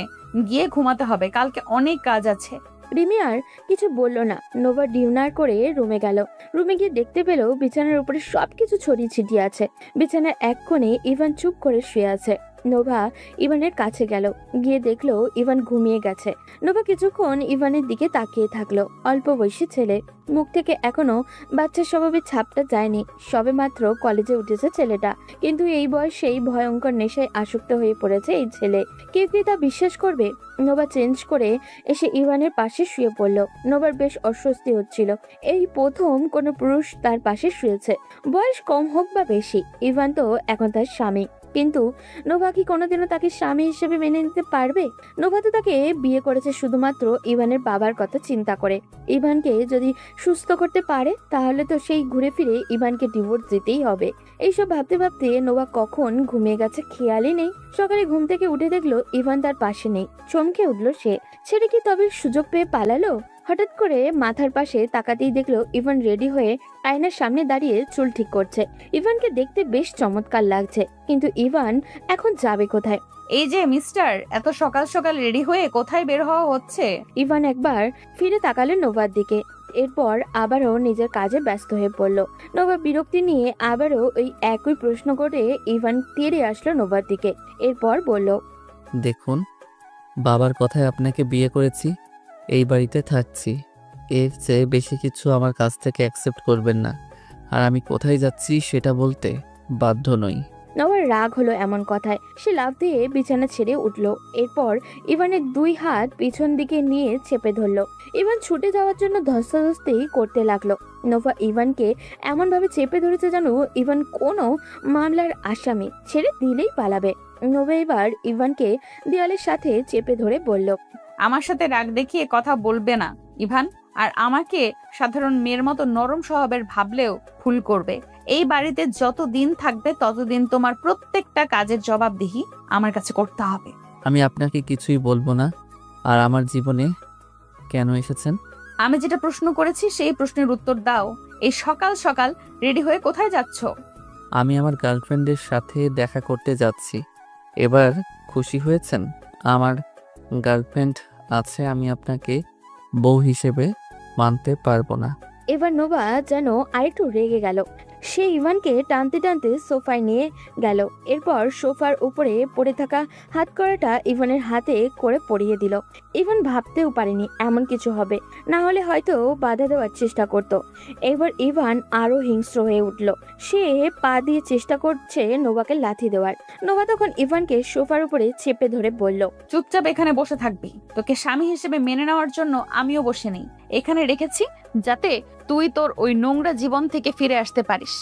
গিয়ে ঘুমাতে হবে, কালকে অনেক কাজ আছে। রিমি আর কিছু বলল না। নোভা ডিনার করে রুমে গেল। রুমে গিয়ে দেখতে পেল বিছানার উপরে সবকিছু ছড়িয়ে ছিটিয়ে আছে। বিছানার এক কোণে ইভান চুপ করে শুয়ে আছে। নোভা ইভানের কাছে গেল, গিয়ে দেখলো ইভান ঘুমিয়ে গেছে। নোভা কিছুক্ষণ ইভানের দিকে তাকিয়ে থাকলো। অল্প বয়সী ছেলে, মুখ থেকে এখনো বাচ্চার স্বভাবের ছাপটা যায়নি, সবে মাত্র কলেজে উঠেছে ছেলেটা, কিন্তু এই বয়সেই ভয়ঙ্কর নেশায় আসক্ত হয়ে পড়েছে এই ছেলে। কেউ কি তা বিশ্বাস করবে? নোভা চেঞ্জ করে এসে ইভানের পাশে শুয়ে পড়লো। নোভার বেশ অস্বস্তি হচ্ছিল, এই প্রথম কোনো পুরুষ তার পাশে শুয়েছে, বয়স কম হোক বা বেশি। ইভান তো এখন তার স্বামী, কিন্তু নোভা কি কোনোদিনও তাকে স্বামী হিসেবে মেনে নিতে পারবে? নোভা তো তাকে বিয়ে করেছে শুধুমাত্র ইভানের বাবার কথা চিন্তা করে। ইভানকে যদি সুস্থ করতে পারে তাহলে তো সেই ঘুরে ফিরে ইভানকে ডিভোর্স দিতেই হবে। এইসব ভাবতে ভাবতে নোভা কখন ঘুমিয়ে গেছে খেয়ালই নেই। সকালে ঘুম থেকে উঠে দেখলো ইভান তার পাশে নেই। চমকে উঠলো সে। ছেলে কি তবে সুযোগ পেয়ে পালালো? হঠাৎ করে মাথার পাশে তাকাতেই দেখলো ইভান রেডি হয়ে আয়নার সামনে দাঁড়িয়ে চুল ঠিক করছে। ইভানকে দেখতে বেশ চমৎকার লাগছে, কিন্তু ইভান এখন যাবে কোথায়? এই যে মিস্টার, এত সকাল সকাল রেডি হয়ে কোথায় বের হওয়া হচ্ছে? ইভান একবার ফিরে তাকালো নোভার দিকে, এরপর আবারও নিজের কাজে ব্যস্ত হয়ে পড়লো। নোভা বিরক্তি নিয়ে আবারও ওই একই প্রশ্ন করে ইভান তেড়ে আসলো নোভার দিকে। এরপর বলল, দেখুন, বাবার কথায় আপনাকে বিয়ে করেছি, এই বাড়িতে থাকছি, এর চেয়ে বেশি কিছু আমার কাছ থেকে অ্যাকসেপ্ট করবেন না। আর আমি কোথায় যাচ্ছি সেটা বলতে বাধ্য নই। নোভার রাগ হলো এমন কথায়। সে লাফ দিয়ে বিছানা ছেড়ে উঠলো। এরপর ইভানের দুই হাত পিছন দিকে নিয়ে চেপে ধরলো। ইভান ছুটে যাওয়ার জন্য ধস্তাধস্তি করতে লাগলো। নোভা ইভানকে এমন ভাবে চেপে ধরেছে যেন ইভান কোনো মামলার আসামি, ছেড়ে দিলেই পালাবে। নোভা এবার ইভানকে দেয়ালের সাথে চেপে ধরে বলল, আমার সাথে রাগ দেখিয়ে কথা বলবে না ইভান। আর আমাকে সাধারণ মেয়ের মতো নরম স্বভাবের ভাবলেও ভুল করবে। এই বাড়িতে যত দিন থাকবে ততদিন তোমার প্রত্যেকটা কাজের জবাবদিহি আমার কাছে করতে হবে। আমি আপনাকে কিছুই বলবো না। আর আমার জীবনে কেন এসেছেন? আমি যেটা প্রশ্ন করেছি সেই প্রশ্নের উত্তর দাও। এই সকাল সকাল রেডি হয়ে কোথায় যাচ্ছ? আমি আমার গার্লফ্রেন্ডের সাথে দেখা করতে যাচ্ছি। এবার খুশি হয়েছেন? আমার গার্লফ্রেন্ড আছে, আমি আপনাকে বউ হিসেবে মানতে পারবো না। এবার নোভা যেন আরেকটু রেগে গেল। সে ইভানকে টানতে টানতে সোফায় নিয়ে গেল। এরপর সোফার উপরে পড়ে থাকা হাতকড়াটা ইভানের হাতে করে পরিয়ে দিল। ইভান ভাবতেও পারেনি এমন কিছু হবে, না হলে হয়তো বাধা দেওয়ার চেষ্টা করত। এবার ইভান আরো হিংস্র হয়ে উঠল। সে পা দিয়ে চেষ্টা করছে নোভাকে লাথি দেওয়ার। নোভা তখন ইভানকে সোফার উপরে চেপে ধরে বলল, চুপচাপ এখানে বসে থাকবি। তোকে স্বামী হিসেবে মেনে নেওয়ার জন্য আমিও বসে নেই, এখানে রেখেছি যাতে তুই তোর ওই নোংরা জীবন থেকে ফিরে আসতে পারিস।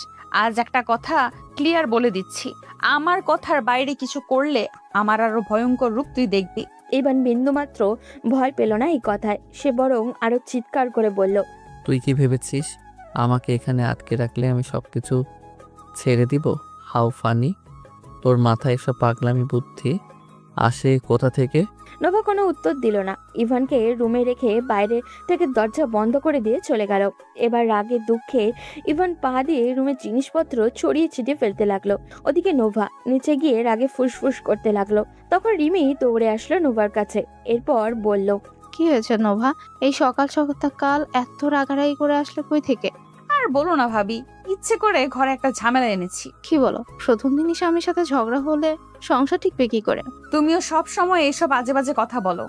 আজ একটা কথা ক্লিয়ার বলে দিচ্ছি, আমার কথার বাইরে কিছু করলে আমার আরো ভয়ঙ্কর রূপ তুই দেখবি। ইভান বিন্দুমাত্র ভয় পেল না এই কথায়। সে বরং আরো চিৎকার করে বলল, তুই কি ভেবেছিস আমাকে এখানে আটকে রাখলে আমি সবকিছু ছেড়ে দিব? How funny! তোর মাথায় এসব পাগলামি বুদ্ধি আসে কোথা থেকে? নোভা কোনো উত্তর দিল না। ইভানকে রুমে রেখে বাইরে থেকে দরজা বন্ধ করে দিয়ে চলে গেল। এবার রাগে দুঃখে ইভান পা দিয়ে রুমের জিনিসপত্র ছড়িয়ে ছিটিয়ে ফেলতে লাগলো। ওদিকে নোভা নিচে গিয়ে রাগে ফুসফুস করতে লাগলো। তখন রিমি দৌড়ে আসলো নোভার কাছে। এরপর বলল, কি হয়েছে নোভা? এই সকাল সকাল এত রাগারাগি করে আসলে কই থেকে? আর বলো না ভাবি, ইচ্ছে করে ঘরে একটা ঝামেলা এনেছি। কি বলো? প্রথম দিনই স্বামীর সাথে ঝগড়া হলে সংসার ঠিকবে কি করে? তুমিও সব সময় এসব আজে বাজে কথা বলো।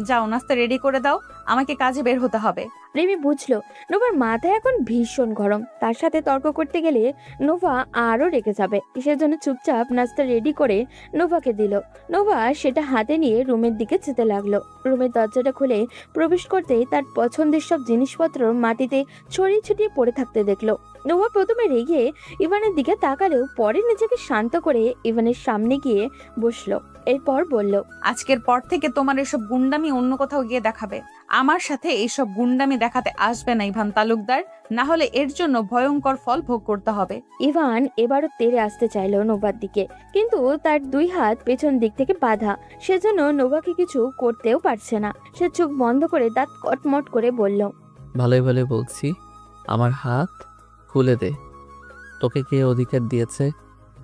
যাও নাস্তা রেডি করে দাও, আমাকে কাজে বের হতে হবে। রিমি বুঝলো নোভার মাথা এখন ভীষণ গরম। তার সাথে তর্ক করতে গেলে নোভা আরো রেগে যাবে। সেজন্য চুপচাপ নাস্তা রেডি করে নোভাকে দিল। নোভা সেটা হাতে নিয়ে রুমের দিকে যেতে লাগলো। রুমের দরজাটা খুলে প্রবেশ করতেই তার পছন্দের সব জিনিসপত্র মাটিতে ছড়িয়ে ছিটিয়ে পড়ে থাকতে দেখলো। নোভা প্রথমে রেগে ইভানের দিকে তাকালেও পরে নিজেকে শান্ত করে ইভানের সামনে গিয়ে বসলো। এরপর বলল, আজকের পর থেকে তোমার এসব গুন্ডামি অন্য কোথাও গিয়ে দেখাবে। আমার সাথে এইসব গুন্ডামি দেখাতে আসবে না ইভান তালুকদার, না হলে এর জন্য ভয়ঙ্কর ফল ভোগ করতে হবে। ইভান এবারও তেড়ে আসতে চাইলো নোভার দিকে, কিন্তু তার দুই হাত পেছন দিক থেকে বাঁধা। সেজন্য নোভাকে কিছু করতেও পারছে না। সে চোখ বন্ধ করে দাঁত কটমট করে বলল, ভালোই ভালোই বলছি, আমার হাত খুলে দে। তোকে কে অধিকার দিয়েছে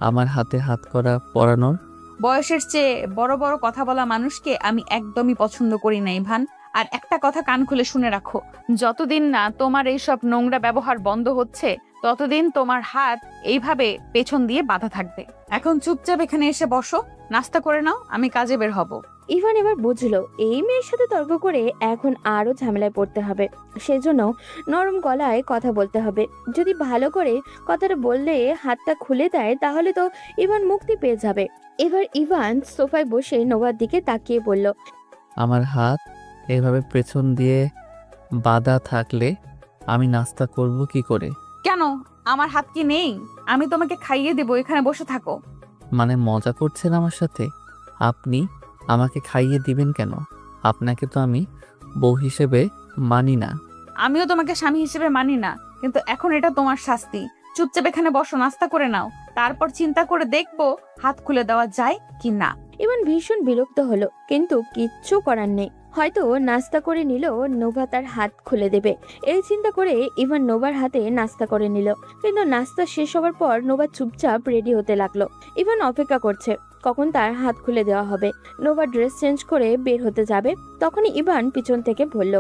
আমার হাতে হাত করা পরানোর? বয়সের চেয়ে বড় বড় কথা বলা মানুষকে আমি একদমই পছন্দ করি না ইভান। আর একটা কথা কান খুলে শুনে রাখো, যতদিন না তোমার এইসব নোংরা ব্যবহার বন্ধ হচ্ছে ততদিন তোমার হাত এইভাবে পেছন দিয়ে বাঁধা থাকবে। এখন চুপচাপ এখানে এসে বসো, নাস্তা করে নাও, আমি কাজে বের হব। ইভান এবার বুঝলো এই মেয়ের সাথে তর্ক করে এখন আরো ঝামেলায় পড়তে হবে। সেজন্য নরম গলায় কথা বলতে হবে। যদি ভালো করে কথাটা বললে হাতটা খুলে দেয় তাহলে তো ইভান মুক্তি পেয়ে যাবে। এবার ইভান সোফায় বসে নোভার দিকে তাকিয়ে বলল, আমার হাত এভাবে পেছন দিয়ে বাঁধা থাকলে আমি নাস্তা করব কি করে? কেন, আমার হাত কি নেই? আমি তোমাকে খাইয়ে দেবো, এখানে বসে থাকো। মানে মজা করছেন আমার সাথে? আপনি আমাকে খাইয়ে দিবেন কেন? আপনাকে তো আমি বউ হিসেবে মানি না। আমিও তোমাকে স্বামী হিসেবে মানি না, কিন্তু এখন এটা তোমার শাস্তি। চুপচাপ এখানে বসো, নাস্তা করে নাও, তারপর চিন্তা করে দেখবো হাত খুলে দেওয়া যায় কি না। ইভান ভীষণ বিরক্ত হলো, কিন্তু কিচ্ছু করার নেই। হয়তো নাস্তা করে নিল, নোভা তার হাত খুলে দেবে এই চিন্তা করে ইভান নোভার হাতে নাস্তা করে নিল। কিন্তু নাস্তা শেষ হওয়ার পর নোভা চুপচাপ রেডি হতে লাগলো। ইভান অপেক্ষা করছে কখন তার হাত খুলে দেওয়া হবে। নোভা ড্রেস চেঞ্জ করে বের হতে যাবে, তখনই ইভান পিছন থেকে বলল,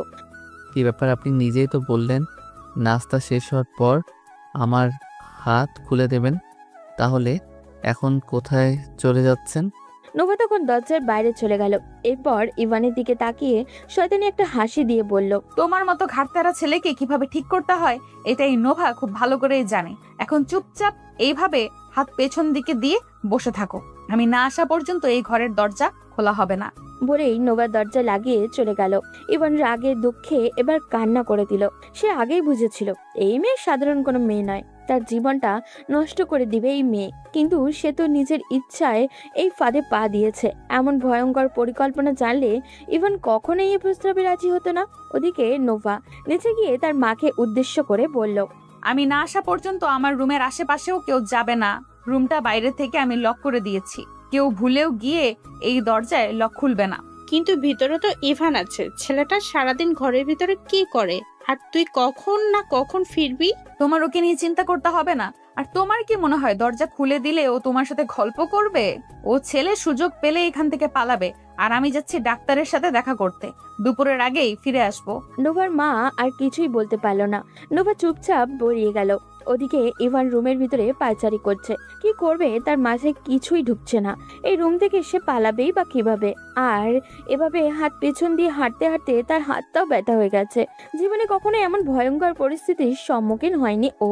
কি ব্যাপার? আপনি নিজেই তো বললেন নাস্তা শেষ হওয়ার পর আমার হাত খুলে দেবেন, তাহলে এখন কোথায় চলে যাচ্ছেন? নোভা তখন দরজার বাইরে চলে গেল। এরপর ইভানের দিকে তাকিয়ে শয়তানি একটা হাসি দিয়ে বলল, তোমার মতো ঘাটতারা ছেলেকে কিভাবে ঠিক করতে হয় এটাই নোভা খুব ভালো করেই জানে। এখন চুপচাপ এইভাবে হাত পেছন দিকে দিয়ে বসে থাকো, আমি না আসা পর্যন্ত এই ঘরের দরজা খোলা হবে না। বলেই নোভা দরজা লাগিয়ে চলে গেল। ইভান রাগে দুঃখে এবার কান্না করে দিল। সে আগেই বুঝেছিল এই মেয়ে সাধারণ কোনো মেয়ে নয়, তার জীবনটা নষ্ট করে দিবে এই মেয়ে। কিন্তু সে তো নিজের ইচ্ছায় এই ফাঁদে পা দিয়েছে। এমন ভয়ঙ্কর পরিকল্পনা জানলে ইভান কখনোই এই প্রস্তাবে রাজি হতো না। ওদিকে নোভা নিচে গিয়ে তার মাকে উদ্দেশ্য করে বলল, আমি না আসা পর্যন্ত আমার রুমের আশেপাশেও কেউ যাবে না। রুমটা বাইরে থেকে আমি লক করে দিয়েছি, কেউ ভুলেও গিয়ে এই দরজায় লক খুলবে না। কিন্তু ভিতরে তো ইভান আছে, ছেলেটা সারাদিন ঘরের ভিতরে কি করে? আর তুই কখন না কখন ফিরবি? তোমার ওকে নিয়ে চিন্তা করতে হবে না। আর তোমার কি মনে হয় দরজা খুলে দিলে ও তোমার সাথে গল্প করবে? ও ছেলে সুযোগ পেলে এখান থেকে পালাবে, আর আমি যাচ্ছি ডাক্তারের সাথে দেখা করতে, দুপুরের আগেই ফিরে আসবো। নোভার মা আর কিছুই বলতে পারল না। নোভা চুপচাপ বেরিয়ে গেল। ওদিকে ইভান রুমের ভিতরে পায়চারি করছে। কি করবে তার মাথায় কিছুই ঢুকছে না। এই রুম থেকে সে পালাবেই বা কিভাবে? আর এভাবে হাত পেছন দিয়ে হাঁটতে হাঁটতে তার হাতটাও ব্যথা হয়ে গেছে। জীবনে কখনো এমন ভয়ঙ্কর পরিস্থিতির সম্মুখীন হয়নি ও।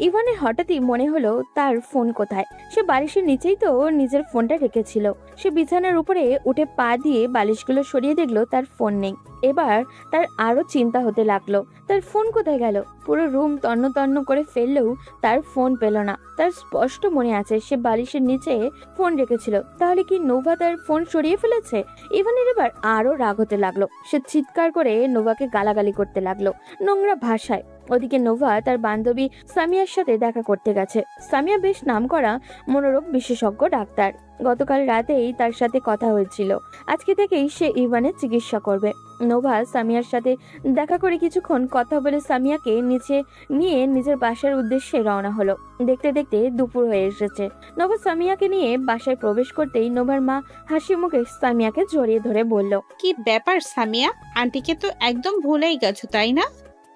ইভানের হঠাৎই মনে হলো তার ফোন কোথায়। সে বালিশের নিচেই তো নিজের ফোনটা রেখেছিল। সে বিছানার উপরে উঠে পা দিয়ে বালিশগুলো সরিয়ে দেখলো তার ফোন নেই। এবার তার আরো চিন্তা হতে লাগলো, তার ফোন কোথায় গেল। পুরো রুম তন্ন তন্ন করে ফেললেও তার ফোন পেল না। তার স্পষ্ট মনে আছে সে বালিশের নিচে ফোন রেখেছিল। তাহলে কি নোভা তার ফোন সরিয়ে ফেলেছে? ইভানের এবার আরো রাগ হতে লাগলো। সে চিৎকার করে নোভাকে গালাগালি করতে লাগলো নোংরা ভাষায়। ওদিকে নোভা তার বান্ধবী সামিয়ার সাথে দেখা করতে গেছে। সামিয়া বেশ নামকরা মনোরোগ বিশেষজ্ঞ ডাক্তার। গতকাল রাতেই তার সাথে কথা হয়েছিল। আজকে থেকেই সে ইভানের চিকিৎসা করবে। নোভা সামিয়ার সাথে দেখা করে কিছুক্ষণ কথা বলে সামিয়াকে নিচে নিয়ে নিজের বাসার উদ্দেশ্যে রওনা হলো। দেখতে দেখতে দুপুর হয়ে এসেছে। নোভা সামিয়াকে নিয়ে বাসায় প্রবেশ করতেই নোভার মা হাসি মুখে সামিয়াকে জড়িয়ে ধরে বলল, কি ব্যাপার সামিয়া? আন্টিকে তো একদম ভুলেই গেছো তাই না?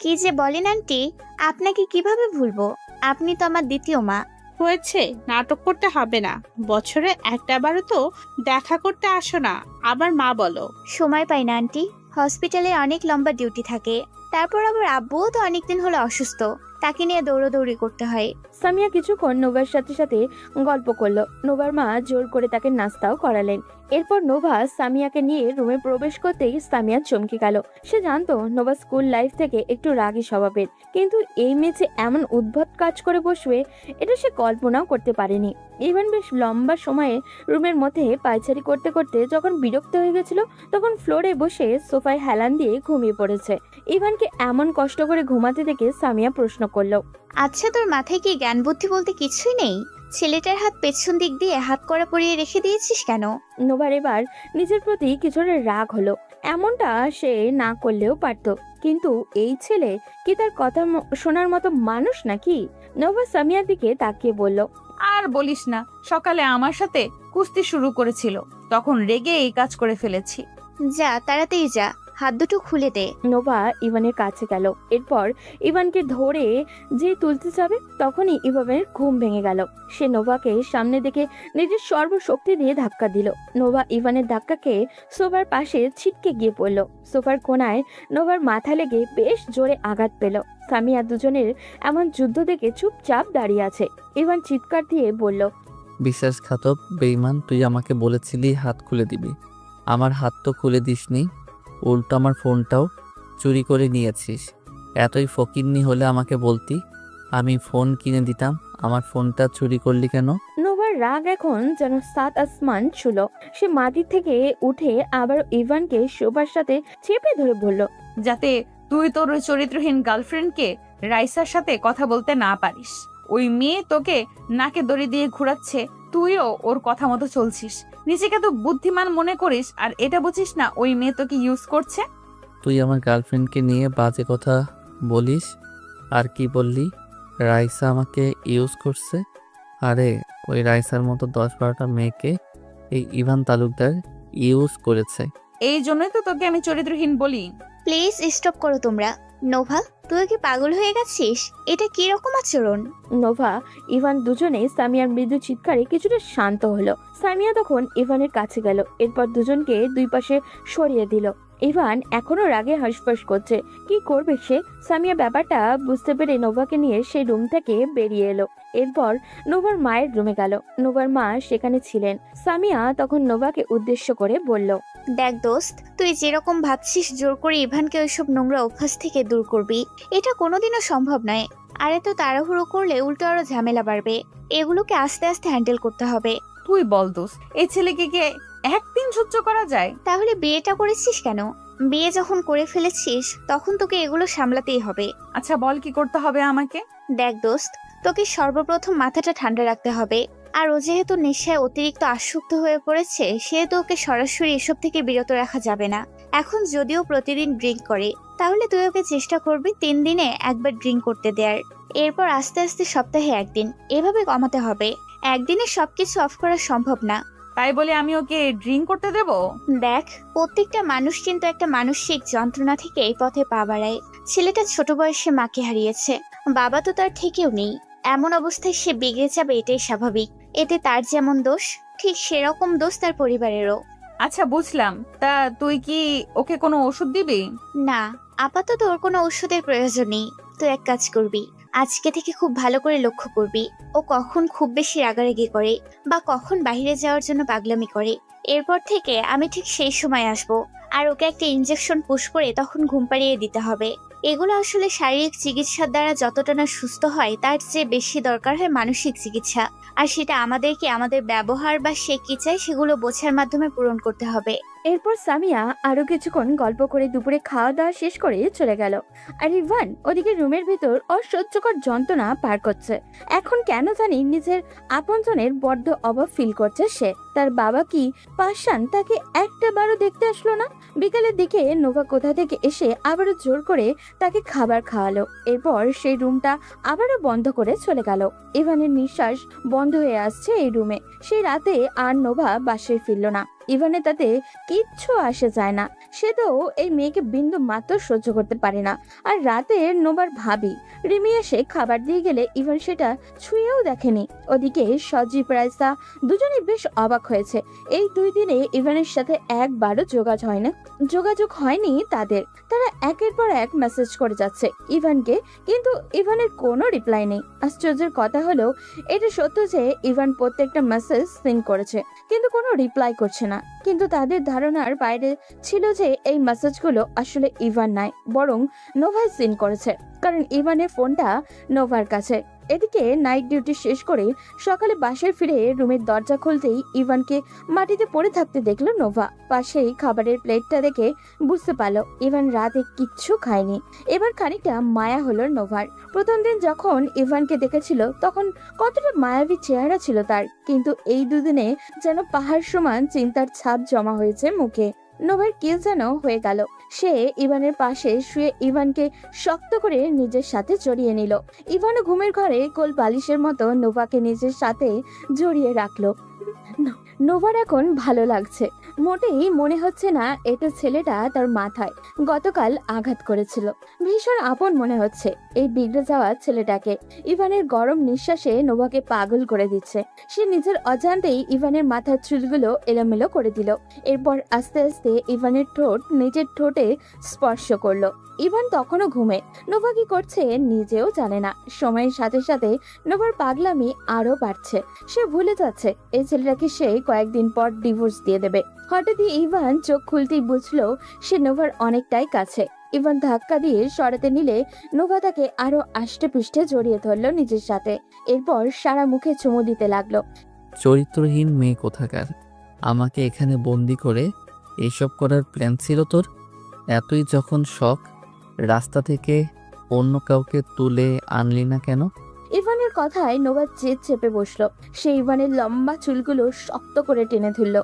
কি যে বলেন আন্টি, আপনাকে কিভাবে ভুলবো? আপনি তো আমার দ্বিতীয় মা। হয়েছে, নাটক করতে হবে না। বছরে একটাবারও তো দেখা করতে আসো না, আবার মা বলো। সময় পাই না আন্টি, হসপিটালে অনেক লম্বা ডিউটি থাকে। তারপর আবার আব্বুও তো অনেকদিন হলো অসুস্থ, তাকে নিয়ে দৌড়াদৌড়ি করতে হয়। সামিয়া কিছুক্ষণ নোভার সাথে সাথে গল্প করলো। নোভার মা জোর করে তাকে নাস্তাও করালেন। এরপর নোভা সামিয়াকে নিয়ে রুমে প্রবেশ করতেই সামিয়া চমকে গেল। সে জানতো নোভা স্কুল লাইফ থেকে একটু রাগী স্বভাবের, কিন্তু এই মেয়ে যে এমন উদ্ভট কাজ করে বসবে এটা সে কল্পনাও করতে পারেনি। ইভান বেশ লম্বা সময়ে রুমের মধ্যে পায়চারি করতে করতে যখন বিরক্ত হয়ে গেছিল তখন ফ্লোরে বসে সোফায় হেলান দিয়ে ঘুমিয়ে পড়েছে। ইভানকে এমন কষ্ট করে ঘুমাতে দেখে সামিয়া প্রশ্ন করলো, আচ্ছা, তোর মাথায় কি জ্ঞান বুদ্ধি বলতে কিছুই নেই? ছেলেটার হাত পেছন দিক দিয়ে হাত কড়া পরিয়ে রেখে দিয়েছিস কেন? নোভার এবার নিজের প্রতি কিছুটা রাগ হলো। এমনটা সে না করলেও পারতো, কিন্তু এই ছেলে কি তার কথা শোনার মতো মানুষ নাকি? নোভা সামিয়ার দিকে তাকিয়ে বলল, আর বলিস না, সকালে আমার সাথে কুস্তি শুরু করেছিল, তখন রেগে এই কাজ করে ফেলেছি। যা তাড়াতাড়ি যা, হাত দুটো খুলে দে। নোভা ইভানের কাছে গেল। এরপর ইভানকে ধরে যে তুলতে যাবে তখনই ইভানের ঘুম ভেঙে গেল। সে নোভাকে সামনে দেখে নিজের সর্বশক্তি দিয়ে ধাক্কা দিল। নোভা ইভানের ধাক্কাকে সোফার পাশে ছিটকে গিয়ে পড়ল। সোফার কোনায় নোভার মাথা লেগে বেশ জোরে আঘাত পেল। সামিয়া দুজনের এমন যুদ্ধ দেখে চুপচাপ দাঁড়িয়ে আছে। ইভান চিৎকার দিয়ে বলল, বিশ্বাসঘাতক বেঈমান, তুই আমাকে বলেছিলি হাত খুলে দিবি। আমার হাত তো খুলে দিসনি, উল্টো আমার ফোনটাও চুরি করে নিয়েছিস। এতই ফকিন্নি হলে আমাকে বলতি, আমি ফোন কিনে দিতাম। আমার ফোনটা চুরি করলি কেন? নোভার রাগ এখন যেন সাত আসমান ছুল। সে মাটি থেকে উঠে আবার ইভানকে শোভার সাথে চেপে ধরে বলল, যাতে তুই তোর ওই চরিত্রহীন গার্লফ্রেন্ডকে রাইসার সাথে কথা বলতে না পারিস। ওই মেয়ে তোকে নাকে দড়ি দিয়ে ঘুরাচ্ছে, তুইও ওর কথা মতো চলছিস। নিজেকে তো বুদ্ধিমান মনে করিস, আর এটা বুঝিস না ওই মেয়ে তোকে ইউজ করছে। তুই আমার গার্লফ্রেন্ডকে নিয়ে বাজে কথা বলিস। আর কি বললি? রাইসা আমাকে ইউজ করছে? আরে ওই রাইসার মতো 10-12টা মেয়েকে এই ইভান তালুকদার ইউজ করেছে। এই জন্যই তো তোকে আমি চরিত্রহীন বলি। প্লিজ স্টপ করো তোমরা। নোভা, তুই কি পাগল হয়ে গেছিস? এটা কি রকম আচরণ? নোভা ইভান দুজনে সামিয়ার মৃদু চিৎকারে কিছুটা শান্ত হলো। সামিয়া তখন ইভানের কাছে গেল। এরপর দুজনকে দুই পাশে সরিয়ে দিল। ইভান এখনো রাগে হাঁসফাঁস করছে। কি করবে সে? সামিয়া ব্যাপারটা বুঝতে পেরে নোভাকে নিয়ে সেই রুম থেকে বেরিয়ে এলো। এরপর নোভার মায়ের রুমে গেল। নোভার মা সেখানে ছিলেন। সামিয়া তখন নোভাকে উদ্দেশ্য করে বলল, দেখ দোস্ত, তুই যেরকম ভাবছিস জোর করে ইভানকে ওইসব নোংরা অভ্যাস থেকে দূর করবি, এটা কোনোদিনও সম্ভব নয়। আর এত তাড়াহুড়ো করলে উল্টো আরো ঝামেলা বাড়বে। এগুলোকে আস্তে আস্তে হ্যান্ডেল করতে হবে। তুই বল দোস্ত, এই ছেলেকে কে একদিন সহ্য করা যায়? তাহলে বিয়েটা করেছিস কেন? বিয়ে যখন করে ফেলেছিস তখন তোকে এগুলো সামলাতেই হবে। আচ্ছা বল, কি করতে হবে আমাকে? দেখ দোস্ত, তোকে সর্বপ্রথম মাথাটা ঠান্ডা রাখতে হবে। আর ও যেহেতু নেশায় অতিরিক্ত আসক্ত হয়ে পড়েছে, সেহেতু ওকে সরাসরি এসব থেকে বিরত রাখা যাবে না। এখন যদিও প্রতিদিন ড্রিঙ্ক করে, তাহলে তুই ওকে চেষ্টা করবি 3 দিনে একবার ড্রিঙ্ক করতে দেয়ার। এরপর আস্তে আস্তে সপ্তাহে 1 দিন, এভাবে কমাতে হবে। একদিনে সবকিছু অফ করা সম্ভব না। তাই বলে আমি ওকে ড্রিঙ্ক করতে দেব? দেখ, প্রত্যেকটা মানুষ কিন্তু একটা মানসিক যন্ত্রণা থেকে এই পথে পা বাড়ায়। ছেলেটা ছোট বয়সে মাকে হারিয়েছে, বাবা তো তার থেকেও নেই। এমন অবস্থায় সে বিগড়ে যাবে, এটাই স্বাভাবিক। এতে তার যেমন দোষ, ঠিক সেরকম দোষ তার পরিবারেরও। আচ্ছা বুঝলাম। তা তুই কি ওকে কোনো ওষুধ দিবি? না, আপাতত ওর কোনো ওষুধের প্রয়োজন নেই। তুই এক কাজ করবি, আজকে থেকে খুব ভালো করে লক্ষ্য করবি ও কখন খুব বেশি রাগারাগি করে বা কখন বাইরে যাওয়ার জন্য পাগলামি করে। এরপর থেকে আমি ঠিক সেই সময় আসব, আর ওকে একটা ইনজেকশন পুশ করে তখন ঘুম পাড়িয়ে দিতে হবে। এগুলো আসলে শারীরিক চিকিৎসার দ্বারা যতটা না সুস্থ হয়, তার চেয়ে বেশি দরকার হয় মানসিক চিকিৎসা। আর সেটা আমাদেরকে আমাদের ব্যবহার বা সে কি চায় সেগুলো বোঝার মাধ্যমে পূরণ করতে হবে। এরপর সামিয়া আরো কিছুক্ষণ গল্প করে দুপুরে খাওয়া দাওয়া শেষ করে চলে গেল। আর ইভান ওদিকে রুমের ভিতর অসহ্যকর যন্ত্রণা পার করছে। এখন কেন জানি নিজের আপনজনের বড্ড অভাব ফিল করছে সে। তার বাবা কি পাশান তাকে একটা বারও দেখতে আসলো না। বিকালের দিকে নোভা কোথা থেকে এসে আবারও জোর করে তাকে খাবার খাওয়ালো। এরপর সেই রুমটা আবারও বন্ধ করে চলে গেল। ইভানের নিঃশ্বাস বন্ধ হয়ে আসছে এই রুমে। সেই রাতে আর নোভা বাসায় ফিরল না। ইভানের তাতে কিচ্ছু আসে যায় না। সে তো এই মেয়েকে বিন্দু মাত্র সহ্য করতে পারে না। আর রাতে নোবার ভাবি রিমি এসে খাবার দিয়ে গেলে ইভান সেটা ছুঁয়েও দেখেনি। ওদিকে সজীব রাইসা দুজনেই বেশ অবাক হয়েছে। এই 2 দিনে ইভানের সাথে একবারও যোগাযোগ হয়নি তাদের। তারা একের পর এক মেসেজ করে যাচ্ছে ইভানকে, কিন্তু ইভানের কোনো রিপ্লাই নেই। আশ্চর্যের কথা হলো এটা সত্য যে ইভান প্রত্যেকটা মেসেজ সিন করেছে, কিন্তু কোনো রিপ্লাই করছে না। কিন্তু তাদের ধারণার বাইরে ছিল যে এই মেসেজগুলো আসলে ইভান নয়, বরং নোভাই সিন করেছে, কারণ ইভানের ফোনটা নোভার কাছে। এদিকে নাইট ডিউটি শেষ করে সকালে বাসায় ফিরে রুমের দরজা খুলতেই ইভানকে মাটিতে পড়ে থাকতে দেখলো নোভা। পাশেই খাবারের প্লেটটা দেখে বুঝতে পারলো ইভান রাতে কিচ্ছু খায়নি। এবার খানিকটা মায়া হলো নোভার। প্রথম দিন যখন ইভানকে দেখেছিল তখন কতটা মায়াবী চেহারা ছিল তার, কিন্তু এই 2 দিনে যেন পাহাড় সমান চিন্তার ছাপ জমা হয়েছে মুখে। নোভার কি যেন হয়ে গেল। সে ইভানের পাশে শুয়ে ইভানকে শক্ত করে নিজের সাথে জড়িয়ে নিল। ইভানও ঘুমের ঘরে কোল বালিশের মতো নোভাকে নিজের সাথে জড়িয়ে রাখলো। নোভার এখন ভালো লাগছে। মোটেই মনে হচ্ছে না এটা ছেলেটা তার মাথায় গতকাল আঘাত করেছিল। ভীষণ আপন মনে হচ্ছে এই বিগড়ে যাওয়া ছেলেটাকে। ইভানের গরম নিঃশ্বাসে নোভাকে পাগল করে দিচ্ছে। সে নিজের অজান্তেই ইভানের মাথার চুলগুলো এলোমেলো করে দিল। এরপর আস্তে আস্তে ইভানের ঠোঁট নিজের ঠোঁটে স্পর্শ করলো। ইভান তখনও ঘুমে। নোভা কি করছে নিজেও জানে না। সময়ের সাথে সাথে নোভার পাগলামি আরো বাড়ছে। সে ভুলে যাচ্ছে এই ছেলেটাকে সে কয়েকদিন পর ডিভোর্স দিয়ে দেবে। হঠাৎই ইভান চোখ খুলতেই বুঝলো সে নোভার অনেকটাই কাছে। ইভান ধাক্কা দিয়ে সরাতে নিলে নোভা তাকে আরো আষ্টে পৃষ্ঠে জড়িয়ে ধরলো নিজের সাথে। এরপর সারা মুখে চুমু দিতে লাগলো। চরিত্রহীন মেয়ে কোথাকার, আমাকে এখানে বন্দি করে এইসব করার প্ল্যান ছিল তোর? এতই যখন শখ, রাস্তা থেকে অন্য কাউকে তুলে আনলি না কেন? ইভানের কথায় নোভা জেদ চেপে বসলো। সে ইভানের লম্বা চুলগুলো শক্ত করে টেনে ধরল।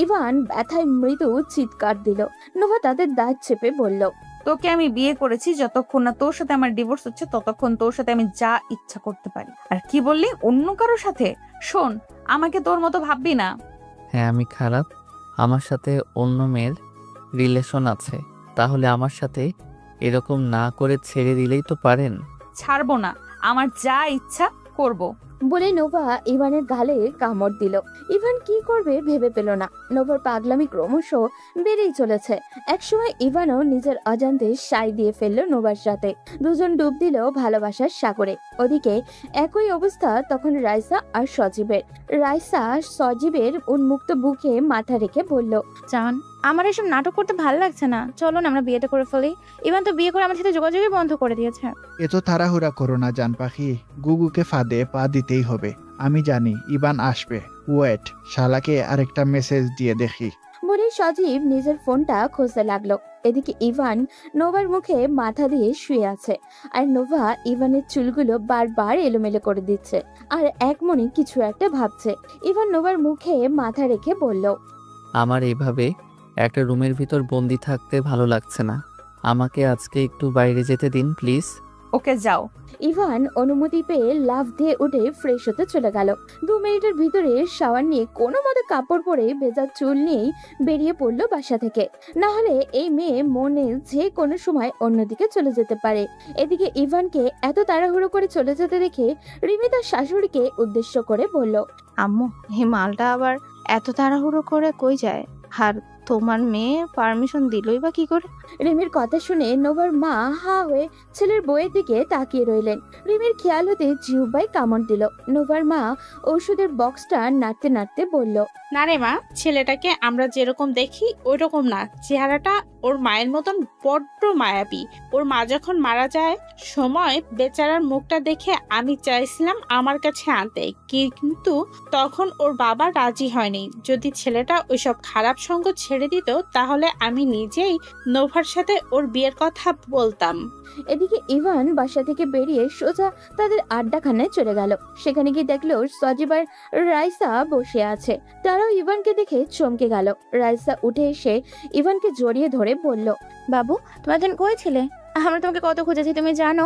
ইভান ব্যথায় মৃদু চিৎকার দিল। নোভা তাদের দাঁত চেপে বলল, তোকে আমি বিয়ে করেছি যতক্ষণ না তোর সাথে আমার ডিভোর্স হচ্ছে ততক্ষণ তোর সাথে আমি যা ইচ্ছা করতে পারি। আর কি বললি অন্য কারোর সাথে? শোন, আমাকে তোর মতো ভাববি না। হ্যাঁ আমি খারাপ, আমার সাথে অন্য মেয়ের রিলেশন আছে, তাহলে আমার সাথে এরকম না করে ছেড়ে দিলেই তো পারেন। ছাড়বো না, আমার যা ইচ্ছা করব। বলে নোভা ইভানের গালে কামড় দিল। ইভান কি করবে ভেবে পেল না। নোভার পাগলামি ক্রমশ বেড়েই চলেছে। একসময় ইভানও নিজের অজান্তে সাই দিয়ে ফেললো নোভার সাথে। দুজন ডুব দিল ভালোবাসার সাগরে। ওদিকে একই অবস্থা তখন রাইসা আর সজীবের। রাইসা সজীবের উন্মুক্ত বুকে মাথা রেখে বলল, জান, আমার এসব নাটক করতে ভালো লাগছে না, চলো না আমরা বিয়েটা করে ফেলি। ইভান তো বিয়ে করে আমার সাথে যোগাযোগই বন্ধ করে দিয়েছে। এত তাড়াহুড়া করো না জান পাখি, গুগুকে ফাঁদে পা দিতেই হবে। আমি জানি ইবান আসবে, ওয়েট, শালাকে আরেকটা মেসেজ দিয়ে দেখি। বলে সজীব নিজের ফোনটা খুঁজতে লাগলো। এদিকে ইভান নোভার মুখে মাথা দিয়ে শুয়ে আছে, আর নোভা ইভানের চুলগুলো বারবার এলোমেলো করে দিচ্ছে আর এক মনে কিছু একটা ভাবছে। ইভান নোভার মুখে মাথা রেখে বলল, আমার এইভাবে একটা রুমের ভিতর বন্দি থাকতে ভালো লাগছে না, আমাকে আজকে একটু বাইরে যেতে দিন প্লিজ। ওকে যাও। ইভান অনুমতি পেয়ে লাফ দিয়ে উঠে ফ্রেশ হতে চলে গেল। 2 মিনিটের ভিতরে শাওয়ার নিয়ে কোনো মতে কাপড় পরে ভেজা চুল নিয়েই বেরিয়ে পড়লো বাসা থেকে। না হলে এই মেয়ে মনে যে কোনো সময় অন্যদিকে চলে যেতে পারে। এদিকে ইভানকে এত তাড়াহুড়ো করে চলে যেতে দেখে রিমি তার শাশুড়িকে উদ্দেশ্য করে বলল, আম্মু, এই মালটা আবার এত তাড়াহুড়ো করে কই যায়? আর তোমার মেয়ে পারমিশন দিলই বা কি করে? রিমির কথা শুনে নোভার মা হা হয়ে ছেলের বইয়ের দিকে তাকিয়ে রইলেন। রিমির খেয়াল হতে জিহ্বাই কামড় দিল। নোভার মা ওষুধের বক্সটা নাড়তে নাড়তে বলল, না রে মা, ছেলেটাকে আমরা যেরকম দেখি ওই রকম না, চেহারাটা ওর মায়ের মতন বড্ড মায়াবী। ওর মা যখন মারা যায় সময় বেচারার মুখটা দেখে আমি চাইছিলাম আমার কাছে আনতে, কিন্তু তখন ওর বাবা রাজি হয়নি। যদি ছেলেটা ওইসব খারাপ সঙ্গ ছেড়ে দিত তাহলে আমি নিজেই নোভার সাথে ওর বিয়ের কথা বলতাম। এদিকে ইভান বাসা থেকে বেরিয়ে সোজা তাদের আড্ডাখানায় চলে গেল। সেখানে গিয়ে দেখলো সজীব আর রাইসা বসে আছে। তারাও ইভানকে দেখে চমকে গেল। রাইসা উঠে এসে ইভানকে জড়িয়ে ধরে বলল, বাবু, তুমি এতদিন কই ছিলে? আমরা তোমাকে কত খুঁজেছি তুমি জানো?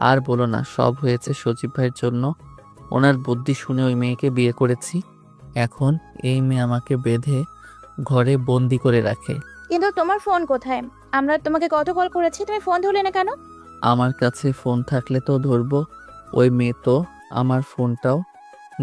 আর বলো না, সব হয়েছে সজীব ভাইয়ের জন্য। ওনার বুদ্ধি শুনে ওই মেয়েকে বিয়ে করেছি। এখন এই মেয়ে আমাকে বেঁধে ঘরে বন্দি করে রাখে। কিন্তু তোমার ফোন কোথায়? আমরা তোমাকে কত কল করেছি, তুমি ফোন ধরলে না কেন? আমার কাছে ফোন থাকলে তো ধরবো, ওই মেয়ে তো আমার ফোনটাও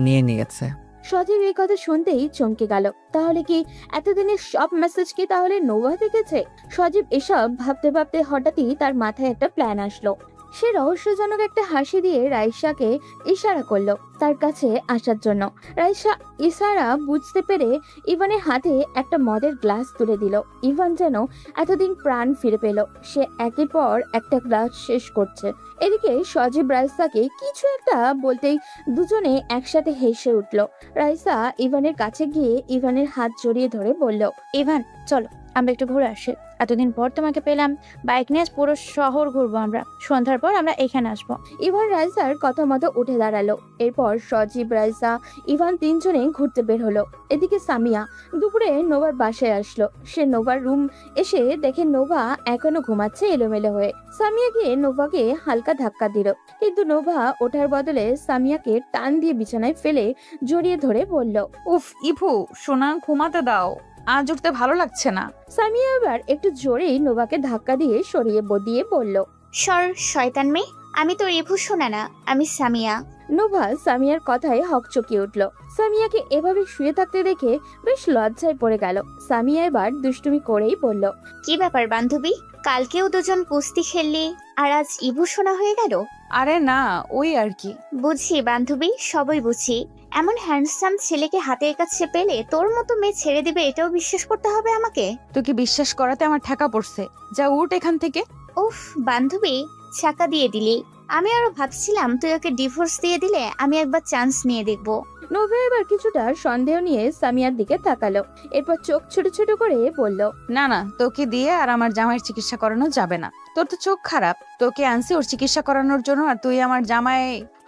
নিয়ে নিয়েছে। সজীব এই কথা শুনতেই চমকে গেল। তাহলে কি এতদিনের সব মেসেজ কি তাহলে নোভা দেখেছে? সজীব এসব ভাবতে ভাবতে হঠাৎই তার মাথায় একটা প্ল্যান আসলো। সে রহস্যজনক একটা হাসি দিয়ে রাইসাকে ইশারা করলো তার কাছে আসার জন্য। রাইসা ইশারা বুঝতে পেরে ইভানের হাতে একটা মদের গ্লাস তুলে দিল। ইভান যেন এতদিন প্রাণ ফিরে পেল। সে একের পর একটা গ্লাস শেষ করছে। এদিকে সজীব রাইসাকে কিছু একটা বলতেই দুজনে একসাথে হেসে উঠল। রাইসা ইভানের কাছে গিয়ে ইভানের হাত জড়িয়ে ধরে বলল, ইভান চলো আমরা একটু ঘুরে আসি। এতদিন পর তোমাকে পেলাম। বাইক নিয়ে আজ পুরো শহর ঘুরবো আমরা। সন্ধ্যার পর আমরা এখানে আসবো। ইভান রাইসার কথা মতো উঠে দাঁড়ালো। এরপর সজীব, রাইসা, ইভান তিনজনে ঘুরতে বের হলো। এদিকে সামিয়া দুপুরে নোভার বাসায় আসলো। সে নোভার রুম এসে দেখে নোভা এখনো ঘুমাচ্ছে এলোমেলো হয়ে। সামিয়া গিয়ে নোভাকে হালকা ধাক্কা দিল, কিন্তু নোভা ওঠার বদলে সামিয়াকে টান দিয়ে বিছানায় ফেলে জড়িয়ে ধরে বলল, উফ ইভু, সোনা ঘুমাতে দাও, আজ উঠতে ভালো লাগছে না। সামিয়া এবার একটু জোরেই নোভাকে ধাক্কা দিয়ে সরিয়ে দিয়ে বলল, সর শয়তান মেয়ে, আমি তো রেভু শোনা না, আমি সামিয়া। নোভা সামিয়ার কথায় হকচকিয়ে উঠল। সামিয়াকে এভাবে শুয়ে থাকতে দেখে বেশ লজ্জায় পড়ে গেল। সামিয়া এবার দুষ্টুমি করেই বলল, কি ব্যাপার বান্ধবী, কালকেও দুজন কুস্তি খেললি আর আজ ইভু শোনা হয়ে গেল? আরে না, ওই আর কি। বুঝি বান্ধবী, সবই বুঝি। এমন হ্যান্ডসাম ছেলেকে হাতের কাছে পেলে তোর মতো মেয়ে ছেড়ে দিবে এটাও বিশ্বাস করতে হবে আমাকে? তোকে বিশ্বাস করাতে আমার ঠেকা পড়ছে। যা উঠ এখান থেকে। উফ বান্ধবী, চাকা দিয়ে দিলি। আমি আরো ভাবছিলাম তুই ওকে ডিভোর্স দিয়ে দিলে আমি একবার চান্স নিয়ে দেখবো। নোভা এবার কিছুটা সন্দেহ নিয়ে সামিয়ার দিকে তাকালো। এরপর চোখ ছোট ছোট করে বলল, না না, তোকে দিয়ে আর আমার জামাইয়ের চিকিৎসা করানো যাবে না। তোর তো চোখ খারাপ, তোকে আনছি ওর চিকিৎসা করানোর জন্য, আর তুই আমার জামাই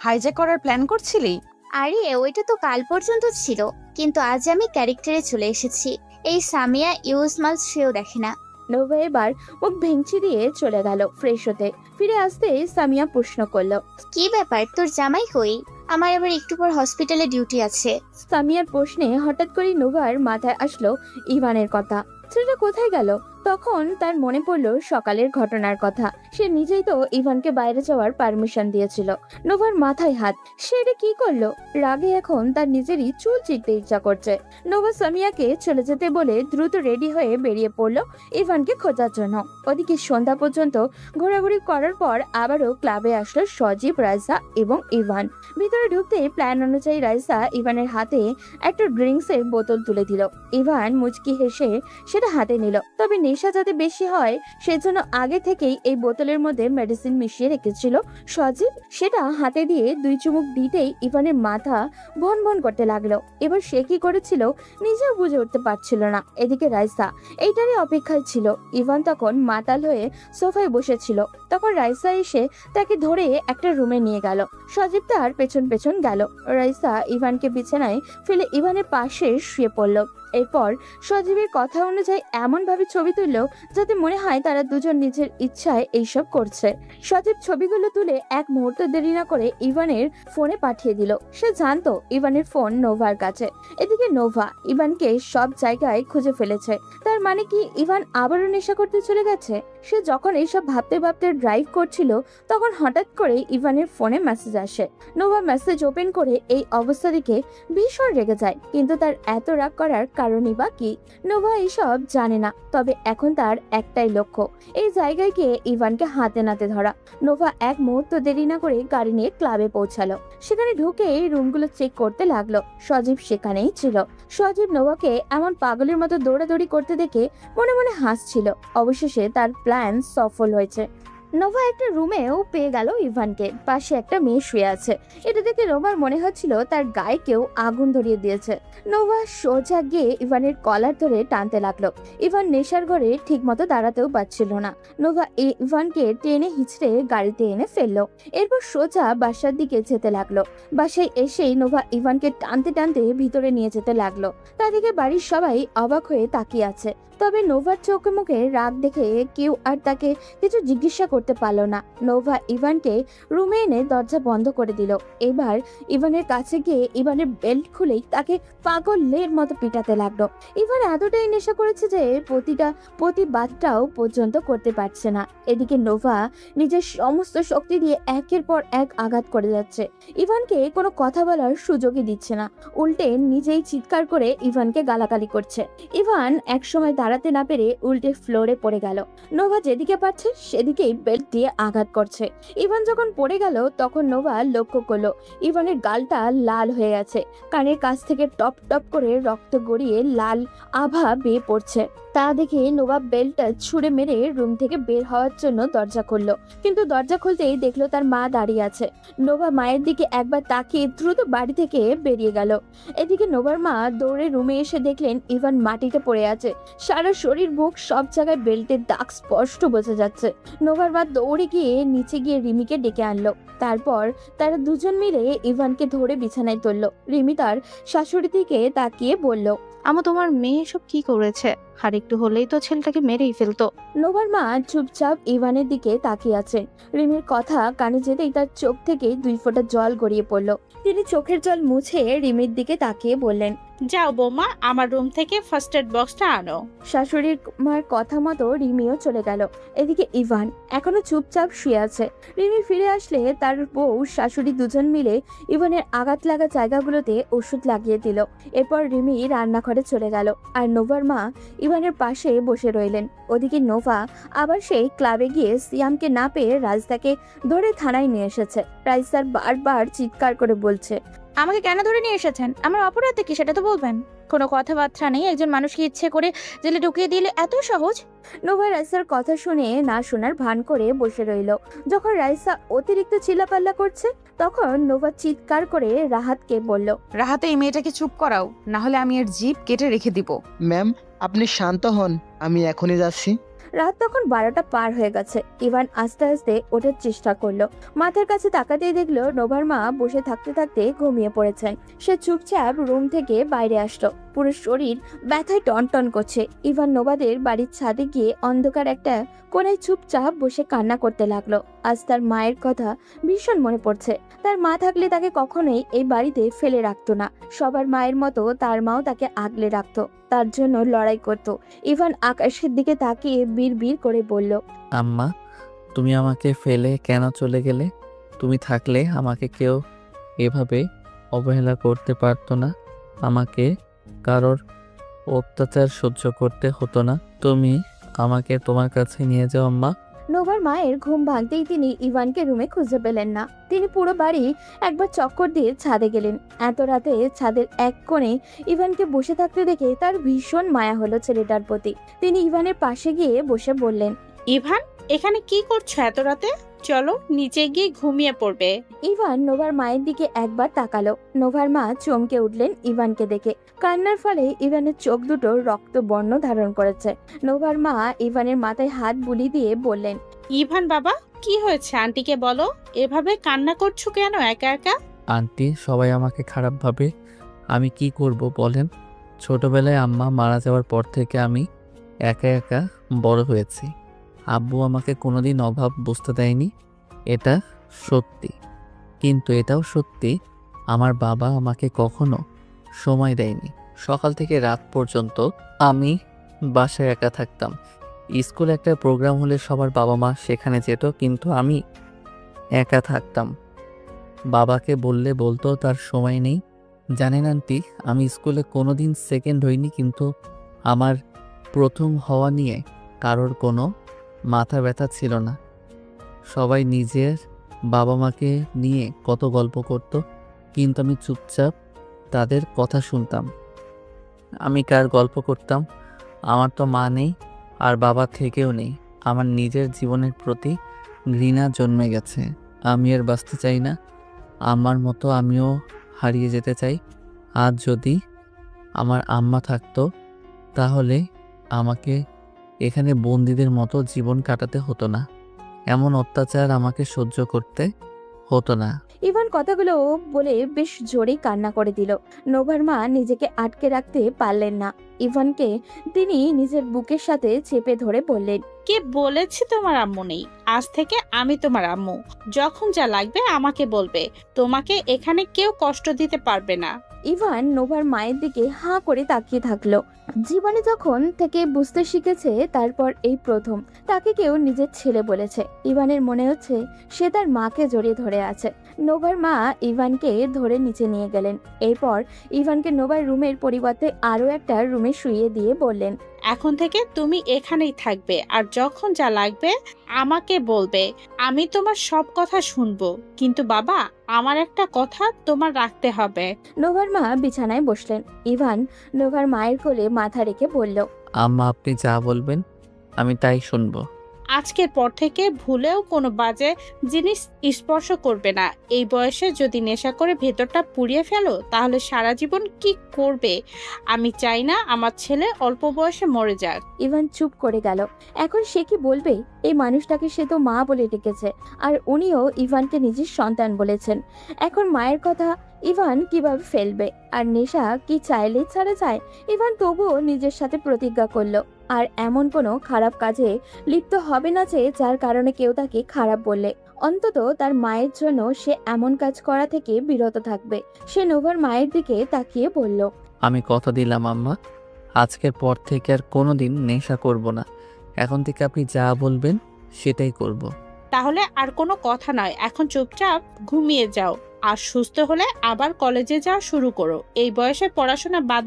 হাইজ্যাক করার প্ল্যান করছিলি। আরে ওইটা তো কাল পর্যন্ত ছিল, কিন্তু আজ আমি ক্যারেক্টারে চলে এসেছি। এই সামিয়া ইউজমাল সেও দেখে না। নোভা এবার মুখ ভেঙচি দিয়ে চলে গেল ফ্রেশ হতে। ফিরে আসতে সামিয়া প্রশ্ন করলো, কি ব্যাপার, তোর জামাই কই? আমার আবার একটু পর হসপিটালে ডিউটি আছে। সামিয়ার প্রশ্নে হঠাৎ করে নোভার মাথায় আসলো ইভানের কথা। ছেলেটা কোথায় গেল? তখন তার মনে পড়লো সকালের ঘটনার কথা। সে নিজেই তো ইভানকে বাইরে যাওয়ার পারমিশন দিয়েছিল। নোভার মাথায় হাত। সে এটা কি করলো? রাগে এখন তার নিজেরই চুল চিকতে ইচ্ছা করছে। নোভা সামিয়াকে চলে যেতে বলে দ্রুত রেডি হয়ে বেরিয়ে পড়লো ইভানকে খোঁজার জন্য। ওদিকে সন্ধ্যা পর্যন্ত ঘোরাঘুরি করার পর আবারও ক্লাবে আসলো সজীব, রাইসা এবং ইভান। ভিতরে ঢুকতে প্ল্যান অনুযায়ী রাইসা ইভানের হাতে একটা ড্রিঙ্কসের বোতল তুলে দিল। ইভান মুচকি হেসে সেটা হাতে নিল। তবে নেশা যাতে বেশি হয় সেজন্য আগে থেকেই এই বোতলের মধ্যে মেডিসিন মিশিয়ে রেখেছিল সজীব। সেটা হাতে দিয়ে 2 চুমুক দিতেই ইভানের মাথা ভন ভন করতে লাগলো। এবার সে কি করেছিল নিজেও বুঝে উঠতে পারছিল না। এদিকে রাইসা এইটারই অপেক্ষায় ছিল। ইভান তখন মাতাল হয়ে সোফায় বসেছিল। তখন রাইসা এসে তাকে ধরে একটা রুমে নিয়ে গেল। সজীব তার পেছন পেছন গেল। রাইসা ইভানকে বিছানায় ফেলে ইভানের পাশে শুয়ে পড়ল। এরপর সজীবের কথা অনুযায়ী এমন ভাবে ছবি তুললো যাতে মনে হয় তারা দুজন নিজের ইচ্ছায় এইসব করছে। সজীব ছবিগুলো তুলে এক মুহূর্ত দেরি না করে ইভানের ফোনে পাঠিয়ে দিল। সে জানতো ইভানের ফোন নোভার কাছে। এদিকে নোভা ইভানকে সব জায়গায় খুঁজে ফেলেছে। তার মানে কি ইভান আবারও নেশা করতে চলে গেছে? সে যখন এইসব ভাবতে ভাবতে ড্রাইভ করছিল তখন হঠাৎ করে ইভানের ফোনে মেসেজ আসে। নোভা মেসেজ ওপেন করে এই অবস্থা দেখে ভীষণ রেগে যায়। কিন্তু তার এত রাগ করার কারণই বা কি? নোভা এইসব জানে না। তবে এখন তার একটাই লক্ষ্য, এই জায়গায় গিয়ে ইভানকে হাতে নাতে ধরা। নোভা এক মুহূর্ত দেরি না করে গাড়ি নিয়ে ক্লাবে পৌঁছালো। সেখানে ঢুকে রুমগুলো চেক করতে লাগলো। সজীব সেখানেই ছিল। সজীব নোভাকে এমন পাগলের মতো দৌড়াদৌড়ি করতে দেখে মনে মনে হাসছিল। অবশেষে তার প্ল্যান সফল হয়েছে। নোভা একটা রুমেও পেয়ে গেল ইভানকে। পাশে একটা মেয়ে শুয়ে আছে। এটা দেখে নোভার মনে হচ্ছিল তার গায়ে কেউ আগুন ধরিয়ে দিয়েছে। নোভা সোজা গিয়ে ইভানের কলার ধরে টানতে লাগলো। ইভান নেশার ঘরে ঠিক মতো দাঁড়াতেও পারছিল না। নোভা ইভানকে টেনে হিচড়ে গাড়িতে এনে ফেললো। এরপর সোজা বাসার দিকে যেতে লাগলো। বাসায় এসেই নোভা ইভানকে টানতে টানতে ভিতরে নিয়ে যেতে লাগলো। তা দেখে বাড়ির সবাই অবাক হয়ে তাকিয়ে আছে। তবে নোভার চোখে মুখে রাগ দেখে কেউ আর তাকে কিছু জিজ্ঞাসা করতে পারলো না। নোভা ইভানকে রুমে এনে দরজা বন্ধ করে দিল। এবার ইভানের কাছে গিয়ে ইভানের বেল্ট খুলেই তাকে পাগলের মতো পিটাতে লাগলো। ইভান এতটাই নেশা করেছে যে প্রতিবাদটাও পর্যন্ত করতে পারছে না। এদিকে নোভা নিজের সমস্ত শক্তি দিয়ে একের পর এক আঘাত করে যাচ্ছে। ইভানকে কোনো কথা বলার সুযোগই দিচ্ছে না। উল্টে নিজেই চিৎকার করে ইভানকে গালাগালি করছে। ইভান একসময় দাঁড়াতে না পেরে উল্টে ফ্লোরে পড়ে গেল। নোভা যেদিকে পারছে সেদিকেই বেল্ট দিয়ে আঘাত করছে। ইভান যখন পড়ে গেল তখন নোভা লক্ষ্য করলো ইভানের গালটা লাল হয়ে গেছে, কানের কাছ থেকে টপ টপ করে রক্ত গড়িয়ে লাল আভা বেয়ে পড়ছে। তা দেখে নোভা বেল্টটা ছুঁড়ে মেরে রুম থেকে বের হওয়ার জন্য দরজা খুললো, কিন্তু দরজা খুলতেই দেখলো তার মা দাঁড়িয়ে আছে। নোভা মায়ের দিকে একবার তাকিয়ে দ্রুত বাড়ি থেকে বেরিয়ে গেল। এদিকে নোভার মা দৌড়ে রুমে এসে দেখলেন ইভান মাটিতে পড়ে আছে, সারা শরীর মুখ সব জায়গায় বেল্টের দাগ স্পষ্ট বোঝা যাচ্ছে। নোভার মা দৌড়ে গিয়ে নিচে গিয়ে রিমিকে ডেকে আনলো। তারপর তারা দুজন মিলে ইভানকে ধরে বিছানায় তুললো। রিমি তার শাশুড়ি দিকে তাকিয়ে বলল, আমা তোমার মেয়ে সব কি করেছে? আর একটু হলেই তো ছেলেটাকে মেরেই ফেলতো। নোভার মা চুপচাপ ইভানের দিকে তাকিয়ে আছেন। রিমির কথা কানে যেতেই তার চোখ থেকে 2 ফোঁটা জল গড়িয়ে পড়লো। তিনি চোখের জল মুছে রিমির দিকে তাকিয়ে বললেন, যাও বৌমা, আমার রুম থেকে ফার্স্ট এড বক্সটা আনো। শাশুড়ির মার কথা মতো রিমিও চলে গেল। এদিকে ইভান এখনো চুপচাপ শুয়ে আছে। রিমি ফিরে আসলে তার বউ শাশুড়ি দুজন মিলে ইভানের আঘাত লাগা জায়গাগুলোতে ওষুধ লাগিয়ে দিল। এরপর রিমি রান্নাঘরে চলে গেল, আর নোভার মা ইভানের পাশে বসে রইলেন। ওদিকে নোভা আবার সেই ক্লাবে গিয়ে সিয়ামকে না পেয়ে রাজদাকে ধরে থানায় নিয়ে এসেছে। রাইসার বারবার চিৎকার করে বলছে, আমাকে কেন ধরে নিয়ে এসেছেন? আমার অপরাধ কি সেটা তো বলবেন। কোনো কথাবার্তা নেই, একজন মানুষকে ইচ্ছে করে জেলে ঢুকিয়ে দিলে এত সহজ? নোভা রাইসার কথা শুনে না শোনার ভান করে বসে রইল। যখন রাইসা অতিরিক্ত চিল্লাপাল্লা করছে তখন নোভা চিৎকার করে রাহাতকে বলল, রাহাতে এই মেয়েটাকে চুপ করাও, না হলে আমি এর জিভ কেটে রেখে দিব। ম্যাম, আপনি শান্ত হন, আমি এখনই যাচ্ছি। রাত তখন 12টা পার হয়ে গেছে। ইভান আস্তে আস্তে ওঠার চেষ্টা করলো। মাথার কাছে তাকাতেই দেখলো নোভার মা বসে থাকতে থাকতে ঘুমিয়ে পড়েছেন। সে চুপচাপ রুম থেকে বাইরে আসলো, পুরো শরীর ব্যথায় টনটন করছে। ইভান নোভাদের বাড়ির ছাদে গিয়ে অন্ধকার একটা কোণায় চুপচাপ বসে কান্না করতে লাগলো। আজ তার মায়ের কথা ভীষণ মনে পড়ছে। তার মা থাকলে তাকে কখনোই এই বাড়িতে ফেলে রাখতো না। সবার মায়ের মতো তার মাও তাকে আগলে রাখতো, তার জন্য লড়াই করত। ইভান আকাশের দিকে তাকিয়ে বিড়বিড় করে বলল, আম্মা, তুমি আমাকে ফেলে কেন চলে গেলে? তুমি থাকলে আমাকে কেউ এভাবে অবহেলা করতে পারতো না, আমাকে কারোর অত্যাচার সহ্য করতে হতো না। তুমি আমাকে তোমার কাছে নিয়ে যাও আম্মা। নোভার মায়ের ঘুম ভাঙতেই তিনি ইভানকে রুমে খুঁজে পেলেন না। তিনি পুরো বাড়ি একবার চক্কর দিয়ে ছাদে গেলেন। এত রাতে ছাদের এক কোণে ইভানকে বসে থাকতে দেখে তার ভীষণ মায়া হলো ছেলেটার প্রতি। তিনি ইভানের পাশে গিয়ে বসে বললেন, ইভান, এখানে কি করছো এত রাতে? চলো নিচে গিয়ে ঘুমিয়ে পড়বে। ইভান নোভার মায়ের দিকে একবার তাকালো। নোভার মা চমকে উঠলেন ইভানকে দেখে। কান্নার ফলে ইভানের চোখ দুটো রক্তবর্ণ ধারণ করেছে। নোভার মা ইভানের মাথায় হাত বুলিয়ে দিয়ে বললেন, ইভান বাবা, কি হয়েছে? আন্টিকে বলো, এভাবে কান্না করছো কেন একা একা? আন্টি, সবাই আমাকে খারাপ ভাবে, আমি কি করব বলেন? ছোটবেলায় আম্মা মারা যাওয়ার পর থেকে আমি একা একা বড় হয়েছি। আব্বু আমাকে কোনোদিন অভাব বুঝতে দেয়নি, এটা সত্যি। কিন্তু এটাও সত্যি, আমার বাবা আমাকে কখনো সময় দেয়নি। সকাল থেকে রাত পর্যন্ত আমি বাসায় একা থাকতাম। স্কুলে একটা প্রোগ্রাম হলে সবার বাবা মা সেখানে যেত, কিন্তু আমি একা থাকতাম। বাবাকে বললে বলতো তার সময় নেই। জানেন আন্টি, আমি স্কুলে কোনোদিন সেকেন্ড হইনি, কিন্তু আমার প্রথম হওয়া নিয়ে কারোর কোনো মাথা ব্যথা ছিল না। সবাই নিজের বাবা মাকে নিয়ে কত গল্প করত, কিন্তু আমি চুপচাপ তাদের কথা শুনতাম। আমি কার গল্প করতাম? আমার তো মা নেই, আর বাবা থেকেও নেই। আমার নিজের জীবনের প্রতি ঘৃণা জন্মে গেছে। আমি আর বাঁচতে চাই না। আমার মতো আমিও হারিয়ে যেতে চাই। আজ যদি আমার আম্মা থাকতো তাহলে আমাকে এখানে বন্দীদের মতো জীবন কাটাতে হতো না, এমন অত্যাচার আমাকে সহ্য করতে হতো না। ইভান কথাগুলো বলে বেশ জোরেই কান্না করে দিল। নোভার মা নিজেকে আটকে রাখতে পারলেন না। ইভানকে তিনি নিজের বুকের সাথে চেপে ধরে বললেন, কে বলেছে তোমার আম্মু নেই? আজ থেকে আমি তোমার আম্মু। যখন যা লাগবে আমাকে বলবে। তোমাকে এখানে কেউ কষ্ট দিতে পারবে না। ইভান নোভার মায়ের দিকে হাঁ করে তাকিয়ে থাকলো। জীবনে যখন থেকে বুঝতে শিখেছে তারপর এই প্রথম তাকে কেউ নিজের ছেলে বলেছে। ইভানের মনে হচ্ছে সে তার মাকে জড়িয়ে ধরে আছে। নোভার মা ইভানকে ধরে নিচে নিয়ে গেলেন। এরপর ইভানকে নোভার রুমের পরিবর্তে আরো একটা রুমে শুইয়ে দিয়ে বললেন, এখন থেকে তুমি এখানেই থাকবে, আর যখন যা লাগবে আমাকে বলবে, আমি তোমার সব কথা শুনবো। কিন্তু বাবা, আমার একটা কথা তোমার রাখতে হবে। নোভার মা বিছানায় বসলেন। ইভান নোভার মায়ের কোলে মাথা রেখে বলল, আম্মা আপনি যা বলবেন আমি তাই শুনবো। আজকের পর থেকে ভুলেও কোনো বাজে জিনিস স্পর্শ করবে না। এই বয়সে যদি নেশা করে ভেতরটা পুড়িয়ে ফেলো তাহলে সারা জীবন কি করবে? আমি চাই না আমার ছেলে অল্প বয়সে মরে যাক। ইভান চুপ করে গেল। এখন সে কি বলবে? এই মানুষটাকে সে তো মা বলে ডেকেছে, আর উনিও ইভানকে নিজের সন্তান বলেছেন। এখন মায়ের কথা ইভান কিভাবে ফেলবে? আর নেশা কি চাইলেই ছাড়া যায়? ইভান তবুও নিজের সাথে প্রতিজ্ঞা করলো আর এমন কোনো খারাপ কাজে লিপ্ত হবে না যে যার কারণে কেউ তাকে খারাপ বললে। অন্তত তার মায়ের জন্য সে এমন কাজ করা থেকে বিরত থাকবে। সে নোভার মায়ের দিকে তাকিয়ে বলল, আমি কথা দিলাম আম্মা, আজকের পর থেকে আর কোনোদিন নেশা করব না। এখন থেকে আপনি যা বলবেন সেটাই করব। তাহলে আর কোনো কথা নয়, এখন চুপচাপ ঘুমিয়ে যাও, আর সুস্থ হলে আবার কলেজে যাওয়া শুরু করো। এই বয়সে পড়াশোনা বাদ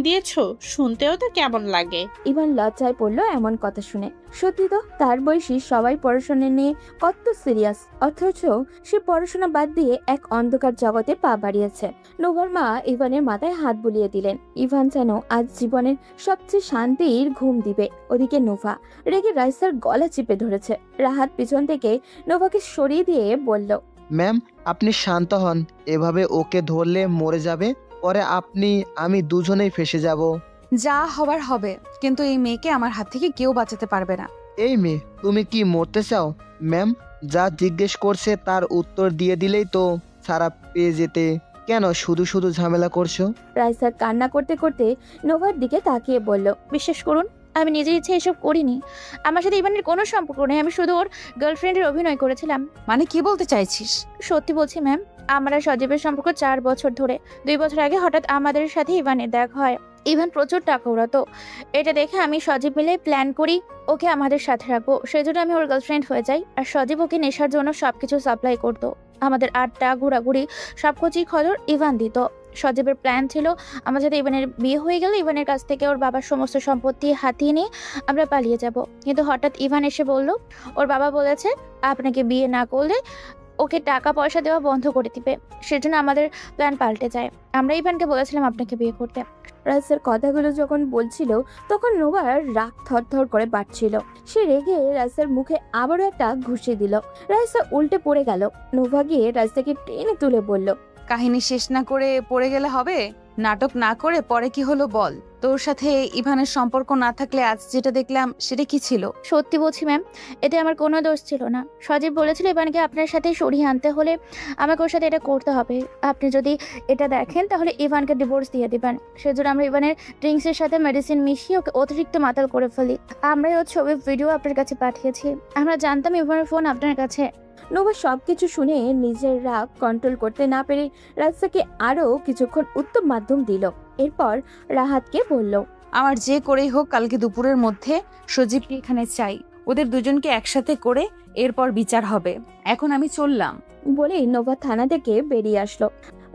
দিয়েছো, শুনতেও তো কেমন লাগে। ইভান লজ্জায় পড়লো এমন কথা শুনে। সত্যি তো, তার বয়সী সবাই পড়াশোনা নিয়ে কত সিরিয়াস, অথচ সে পড়াশোনা বাদ দিয়ে এক অন্ধকার জগতে পা বাড়িয়েছে। নোভার মা ইভানের মাথায় হাত বুলিয়ে দিলেন। ইভান যেন আজ জীবনের সবচেয়ে শান্তির ঘুম দিবে। ওদিকে নোভা রেগে রাইসার গলা চিপে ধরেছে। রাহাত পিছন থেকে নোভাকে সরিয়ে দিয়ে বলল, ম্যাম আপনি শান্ত হন, এভাবে ওকে ধরলে মরে যাবে, পরে আমি দুজনেই ফেসে যাব। যা হবার হবে, কিন্তু এই মেয়েকে আমার হাত থেকে কেউ বাঁচাতে পারবে না। এই মেয়ে, তুমি কি মরতে চাও? ম্যাম যা জিজ্ঞেস করছে তার উত্তর দিয়ে দিলেই তো ছাড়া পেয়ে যেতে, কেন শুধু শুধু ঝামেলা করছো? রাইসার কান্না করতে করতে নোভার দিকে তাকিয়ে বলল, বিশ্বাস করুন, আমি নিজের ইচ্ছে এসব করিনি। আমার সাথে ইভানের কোনো সম্পর্ক নেই। আমি শুধু ওর গার্লফ্রেন্ডের অভিনয় করেছিলাম। মানে কি বলতে চাইছিস? সত্যি বলছি ম্যাম, আমার আর সজীবের সম্পর্ক 4 বছর ধরে। 2 বছর আগে হঠাৎ আমাদের সাথে ইভানের দেখা হয়। ইভান প্রচুর টাকা ওড়াতো। এটা দেখে আমি সজীব মিলে প্ল্যান করি ওকে আমাদের সাথে রাখবো। সেজন্য আমি ওর গার্লফ্রেন্ড হয়ে যাই, আর সজীব ওকে নেশার জন্য সবকিছু সাপ্লাই করতো। আমাদের আড্ডা, ঘোরাঘুরি, সব খোঁজই খবর ইভান দিত। সজীবের প্ল্যান ছিল আমার সাথে ইভানের বিয়ে হয়ে গেলে ইভানের কাছ থেকে ওর বাবার সমস্ত সম্পত্তি হাতিয়ে নিয়ে আমরা পালিয়ে যাব। কিন্তু হঠাৎ ইভান এসে বলল ওর বাবা বলেছে আপনাকে বিয়ে না করলে ওকে টাকা পয়সা দেওয়া বন্ধ করে দিবে। সেজন্য আমাদের প্ল্যান পাল্টে যায়। আমরা ইভানকে বলেছিলাম আপনাকে বিয়ে করতে। রাইসার কথাগুলো যখন বলছিল তখন নোভার রাগ থরথর করে বাড়ছিল। সে রেগে রাইসার মুখে আবারও একটা ঘুষি দিল। রাইসা উল্টে পড়ে গেল। নোভা গিয়ে রাইসাকে টেনে তুলে বলল, কাহিনী শেষ না করে পড়ে গেলে হবে? নাটক না করে পরে কি হলো বল। তোর সাথে ইভানের সম্পর্ক না থাকলে আজ যেটা দেখলাম সেটা কি ছিল? সত্যি বলছি ম্যাম, এতে আমার কোনো দোষ ছিল না। সজীব বলেছিল ইভানকে আপনার সাথে সরিয়ে আনতে হলে আমাকে ওর সাথে এটা করতে হবে। আপনি যদি এটা দেখেন তাহলে ইভানকে ডিভোর্স দিয়ে দিবেন। সেজন্য আমরা ইভানের ড্রিঙ্কসের সাথে মেডিসিন মিশিয়ে ওকে অতিরিক্ত মাতাল করে ফেলি। আমরাই ওর ছবির ভিডিও আপনার কাছে পাঠিয়েছি। আমরা জানতাম ইভানের ফোন আপনার কাছে। নোভা সবকিছু শুনে নিজের রাগ কন্ট্রোল করতে না পেরে রাইসাকে আরো কিছুক্ষণ উত্তম মাধ্যম দিল। এরপর রাহাতকে বলল, আমার যে করেই হোক কালকে দুপুরের মধ্যে সজীবকে এখানে চাই। ওদের দুজনকে একসাথে করে এরপর বিচার হবে। এখন আমি চললাম। বলেই নোভা থানা থেকে বেরিয়ে আসলো।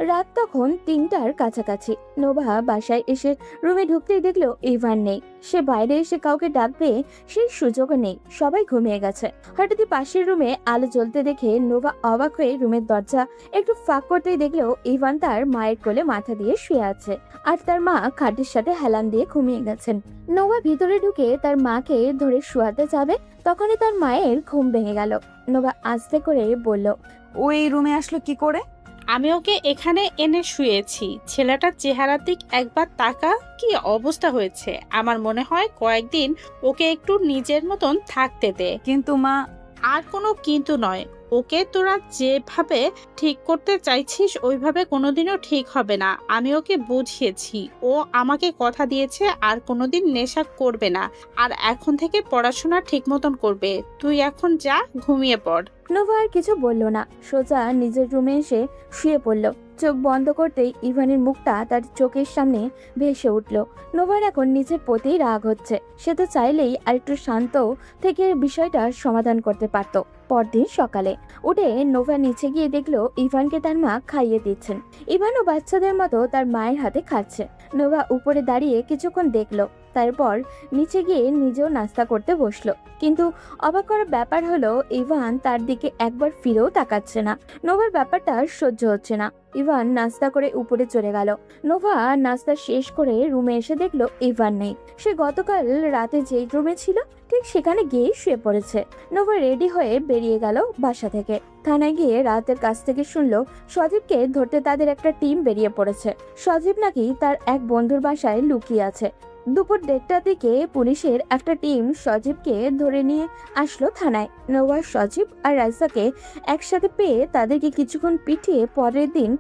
রাত তখন 3টার কাছাকাছি। নোভা বাসায় এসে রুমে ঢুকতেই দেখলো ইভান নেই। সে বাইরে এসে কাউকে ডাকবে সেই সুযোগও নেই, সবাই ঘুমিয়ে গেছে। হঠাৎই পাশের রুমে আলো জ্বলতে দেখে নোভা অবাক হয়ে রুমের দরজা একটু ফাঁক করতেই দেখলো ইভান তার মায়ের কোলে মাথা দিয়ে শুয়ে আছে, আর তার মা খাটের সাথে হেলান দিয়ে ঘুমিয়ে গেছেন। নোভা ভিতরে ঢুকে তার মাকে ধরে শোয়াতে যাবে, তখনই তার মায়ের ঘুম ভেঙে গেল। নোভা আস্তে করে বলল, ও এই রুমে আসলো কি করে? আমি ওকে এখানে এনে শুয়েছি। ছেলেটার চেহারার দিক একবার তাকা, কি অবস্থা হয়েছে। আমার মনে হয় কয়েকদিন ওকে একটু নিজের মতন থাকতে দে। কিন্তু মা। আর কোনো কিন্তু নয়। ওকে তোরা যেভাবে ঠিক করতে চাইছিস ওইভাবে কোনোদিনও ঠিক হবে না। আমি ওকে বুঝিয়েছি, ও আমাকে কথা দিয়েছে আর কোনোদিন নেশা করবে না, আর এখন থেকে পড়াশোনা ঠিক মতন করবে। তুই এখন যা, ঘুমিয়ে পড়। নোভা আর কিছু বলল না, সোজা নিজের রুমে এসে শুয়ে পড়ল। চোখ বন্ধ করতেই ইভানের মুখটা তার চোখের সামনে ভেসে উঠল। নোভার এখন নিজের প্রতি রাগ হচ্ছে। সে তো চাইলেই আরেকটু শান্ত থেকে বিষয়টা সমাধান করতে পারত, পরদিন সকালে উঠে নোভা নিচে গিয়ে দেখলো ইভানকে তার মা খাইয়ে দিচ্ছেন। ইভানও বাচ্চাদের মতো তার মায়ের হাতে খাচ্ছে। নোভা উপরে দাঁড়িয়ে কিছুক্ষণ দেখলো, তারপর নিচে গিয়ে নিজেও নাস্তা করতে বসলো। কিন্তু অবাক করার ব্যাপার হলো ইভান তার দিকে একবার ফিরেও তাকাচ্ছে না। নোভার ব্যাপারটা সহ্য হচ্ছে না। ইভান নাস্তা করে উপরে চলে গেল। নোভা নাস্তা শেষ করে রুমে এসে দেখলো ইভান নেই। সে গতকাল রাতে যেই রুমে ছিল ঠিক সেখানে গিয়ে শুয়ে পড়েছে। নোভা রেডি হয়ে বেরিয়ে গেল বাসা থেকে। থানায় গিয়ে রাতের কাছ থেকে শুনলো সজীবকে ধরতে তাদের একটা টিম বেরিয়ে পড়েছে। সজীব নাকি তার এক বন্ধুর বাসায় লুকিয়ে আছে। দুপুর 1:30টার দিকে পুলিশের একটা টিম সজীবকে ধরে নিয়ে আসলো থানায়। নোভা, সজীব আর রাইসাকে একসাথে পেয়ে তাদেরকে কিছুক্ষণ পিটিয়ে পরের দিন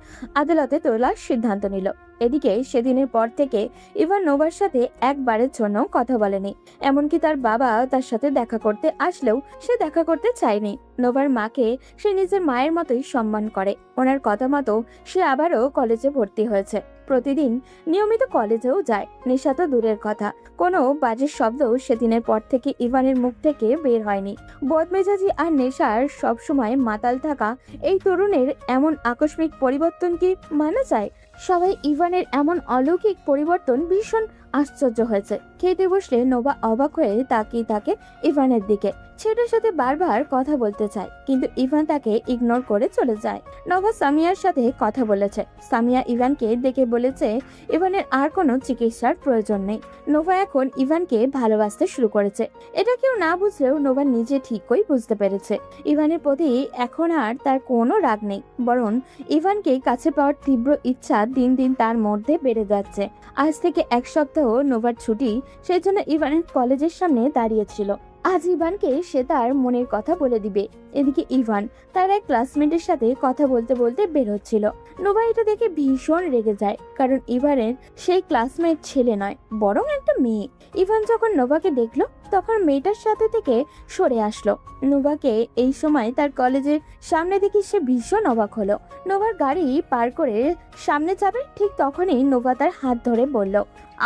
আদালতে তোলার সিদ্ধান্ত নিল। এদিকে সেদিনের পর থেকে ইভান নোভার সাথে একবারের জন্য কথা বলেনি। এমনকি তার বাবা তার সাথে দেখা করতে আসলেও সে দেখা করতে চায়নি। নোভার মাকে সে নিজের মায়ের মতোই সম্মান করে। ওনার কথা মতো সে আবারও কলেজে ভর্তি হয়েছে। প্রতিদিন নিয়মিত কলেজেও যায়। নেশা তো দূরের কথা, কোনো বাজে শব্দও সেদিনের পর থেকে ইভানের মুখ থেকে বের হয়নি। বদমেজাজি আর নেশার সবসময় মাতাল থাকা এই তরুণের এমন আকস্মিক পরিবর্তন কি মানা যায়? সবাই ইভানের এমন অলৌকিক পরিবর্তন ভীষণ আশ্চর্য হয়েছে। খেতে বসলে নোভা অবাক হয়ে তাকিয়ে থাকে ইভানের দিকে। ছেলের সাথে বারবার কথা বলতে চায়, কিন্তু ইভান তাকে ইগনোর করে চলে যায়। নোভা সামিয়ার সাথে কথা বলেছে। সামিয়া ইভানকে দেখে বলেছে ইভানের আর কোনো চিকিৎসার প্রয়োজন নেই। নোভা এখন ইভানকে ভালোবাসতে শুরু করেছে। এটা কেউ না বুঝলেও নোভা নিজে ঠিকই বুঝতে পেরেছে। ইভানের প্রতি এখন আর তার কোনো রাগ নেই, বরং ইভানকে কাছে পাওয়ার তীব্র ইচ্ছা দিন দিন তার মধ্যে বেড়ে যাচ্ছে। আজ থেকে 1 সপ্তাহ নোভার ছুটি, সেই জন্য ইভানের কলেজের সামনে দাঁড়িয়েছিল। আজ ইভানকে সে তার মনের কথা বলে দিবে। এদিকে ইভান তার এক ক্লাসমেটের সাথে কথা বলতে বলতে বের হচ্ছিল। নোভা এটা দেখে ভীষণ রেগে যায়, কারণ ইভানের সেই ক্লাসমেট ছেলে নয়, বরং একটা মেয়ে। ইভান যখন নোভাকে দেখলো তখন মেয়েটার সাথে থেকে সরে আসলো। নোভাকে এই সময় তার কলেজের সামনে দেখে সে ভীষণ অবাক হলো। নোভার গাড়ি পার করে সামনে যাবে ঠিক তখনই নোভা তার হাত ধরে বলল,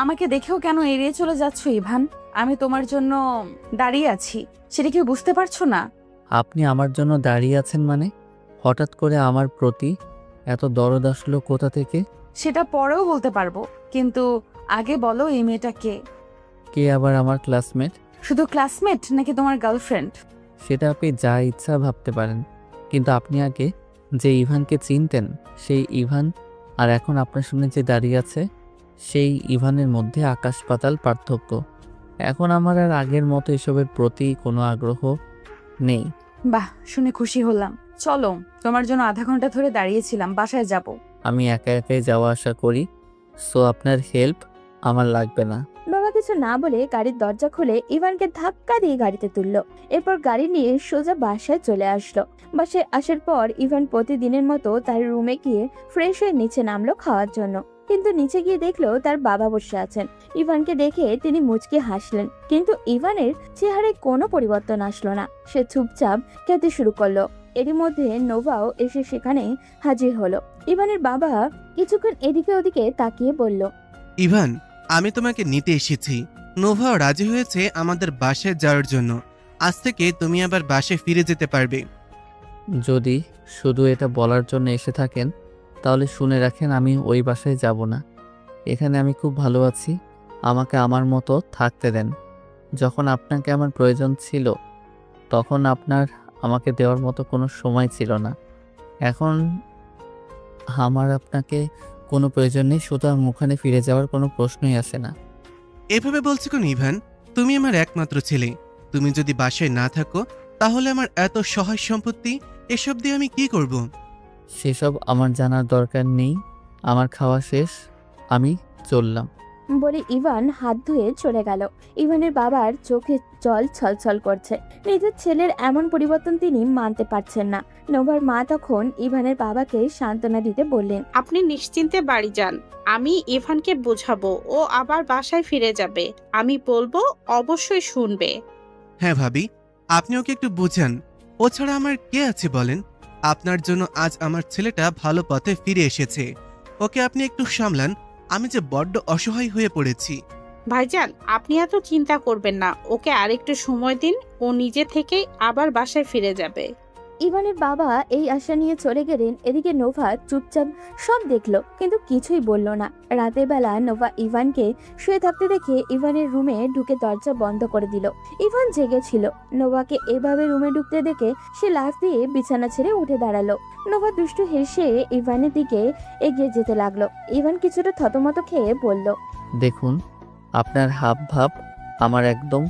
আমাকে দেখেও কেন এড়িয়ে চলে যাচ্ছ ইভান? আমি তোমার জন্য দাঁড়িয়ে আছি, সেটা কি বুঝতে পারছো না? আপনি আমার জন্য দাঁড়িয়ে আছেন মানে? হঠাৎ করে আমার প্রতি এত দরদ আসলো কোথা থেকে? সেটা পরেও বলতে পারবো, কিন্তু আগে বলো এই মেয়েটা কে? কে আবার আমার ক্লাসমেট? শুধু ক্লাসমেট নাকি তোমার গার্লফ্রেন্ড? সেটা আপনি যা ইচ্ছা ভাবতে পারেন, কিন্তু আপনি আগে যে ইভানকে চিনতেন সেই ইভান আর এখন আপনার সামনে যে দাঁড়িয়ে আছে সেই ইভানের মধ্যে আকাশ পাতাল পার্থক্য। এখন আমার আর আগের মতো এসবের প্রতি কোনো আগ্রহ নেই। বাহ, শুনে খুশি হলাম। চলো, তোমার জন্য আধা ঘন্টা ধরে দাঁড়িয়েছিলাম, বাসায় যাব। আমি একা একাই যাওয়া আসা করি, সো আপনার হেল্প আমার লাগবে না। বাবা কিছু না বলে গাড়ির দরজা খুলে ইভানকে ধাক্কা দিয়ে গাড়িতে তুললো। এরপর গাড়ি নিয়ে সোজা বাসায় চলে আসলো। বাসায় আসার পর ইভান প্রতিদিনের মতো তার রুমে গিয়ে ফ্রেশ হয়ে নিচে নামলো খাওয়ার জন্য। কিন্তু নিচে গিয়ে দেখলো তার বাবা বসে আছেন। ইভানকে দেখে তিনি মুচকি হাসলেন, কিন্তু ইভানের চেহারায় কোনো পরিবর্তন আসলো না। সে চুপচাপ খেতে শুরু করলো। এরই মধ্যে নোভাও এসে সেখানে হাজির হলো। ইভানের বাবা কিছুক্ষণ এদিকে ওদিকে তাকিয়ে বলল, ইভান, আমি তোমাকে নিতে এসেছি। নোভাও রাজি হয়েছে আমাদের বাসায় যাওয়ার জন্য। আজ থেকে তুমি আবার বাসায় ফিরে যেতে পারবে। যদি শুধু এটা বলার জন্য এসে থাকেন তাহলে শুনে রাখেন, আমি ওই বাসায় যাব না। এখানে আমি খুব ভালো আছি, আমাকে আমার মতো থাকতে দেন। যখন আপনাকে আমার প্রয়োজন ছিল তখন আপনার আমাকে দেওয়ার মতো কোনো সময় ছিল না। এখন আমার আপনাকে কোনো প্রয়োজন নেই, সুতরাং ওখানে ফিরে যাওয়ার কোনো প্রশ্নই আসে না। এভাবে বলছো কেন ইভান? তুমি আমার একমাত্র ছেলে। তুমি যদি বাসায় না থাকো তাহলে আমার এত সহায় সম্পত্তি এসব দিয়ে আমি কি করব? সেসব আমার জানার দরকার নেই। আমার খাওয়া শেষ, আমি চললাম বলে ইভান হাত ধুয়ে চলে গেল। ইভানের বাবার চোখে জল ছলছল করছে। নিজের ছেলের এমন পরিবর্তন তিনি মানতে পারছেন না। নোভার মা তখন ইভানের বাবাকে সান্ত্বনা দিতে বললেন, আপনি নিশ্চিন্তে বাড়ি যান, আমি ইভানকে বোঝাবো, ও আবার বাসায় ফিরে যাবে। আমি বলবো, অবশ্যই শুনবে। হ্যাঁ ভাবি, আপনি ওকে একটু বুঝান। ও ছাড়া আমার কে আছে বলেন? আপনার জন্য আজ আমার ছেলেটা ভালো পথে ফিরে এসেছে। ওকে আপনি একটু সামলান। আমি যে বড্ড অসহায় হয়ে পড়েছি। ভাইজান, আপনি এত চিন্তা করবেন না, ওকে আরেকটু সময় দিন, ও নিজে থেকেই আবার বাসায় ফিরে যাবে। ইভানের বাবা এই আশা নিয়ে চলে গেলেন। এদিকে নোভা চুপচাপ সব দেখলো কিন্তু কিছুই বলল না। রাতের বেলা নোভা ইভানকে শুয়ে থাকতে দেখে ইভানের রুমে ঢুকে দরজা বন্ধ করে দিল। ইভান জেগেছিল। নোভাকে এভাবে রুমে ঢুকতে দেখে সে লাফ দিয়ে বিছানা ছেড়ে উঠে দাঁড়ালো। নোভা দুষ্টু হেসে ইভানের দিকে এগিয়ে যেতে লাগলো। ইভান কিছুটা থতমত খেয়ে বলল, দেখুন, আপনার হাব ভাব আমার একদম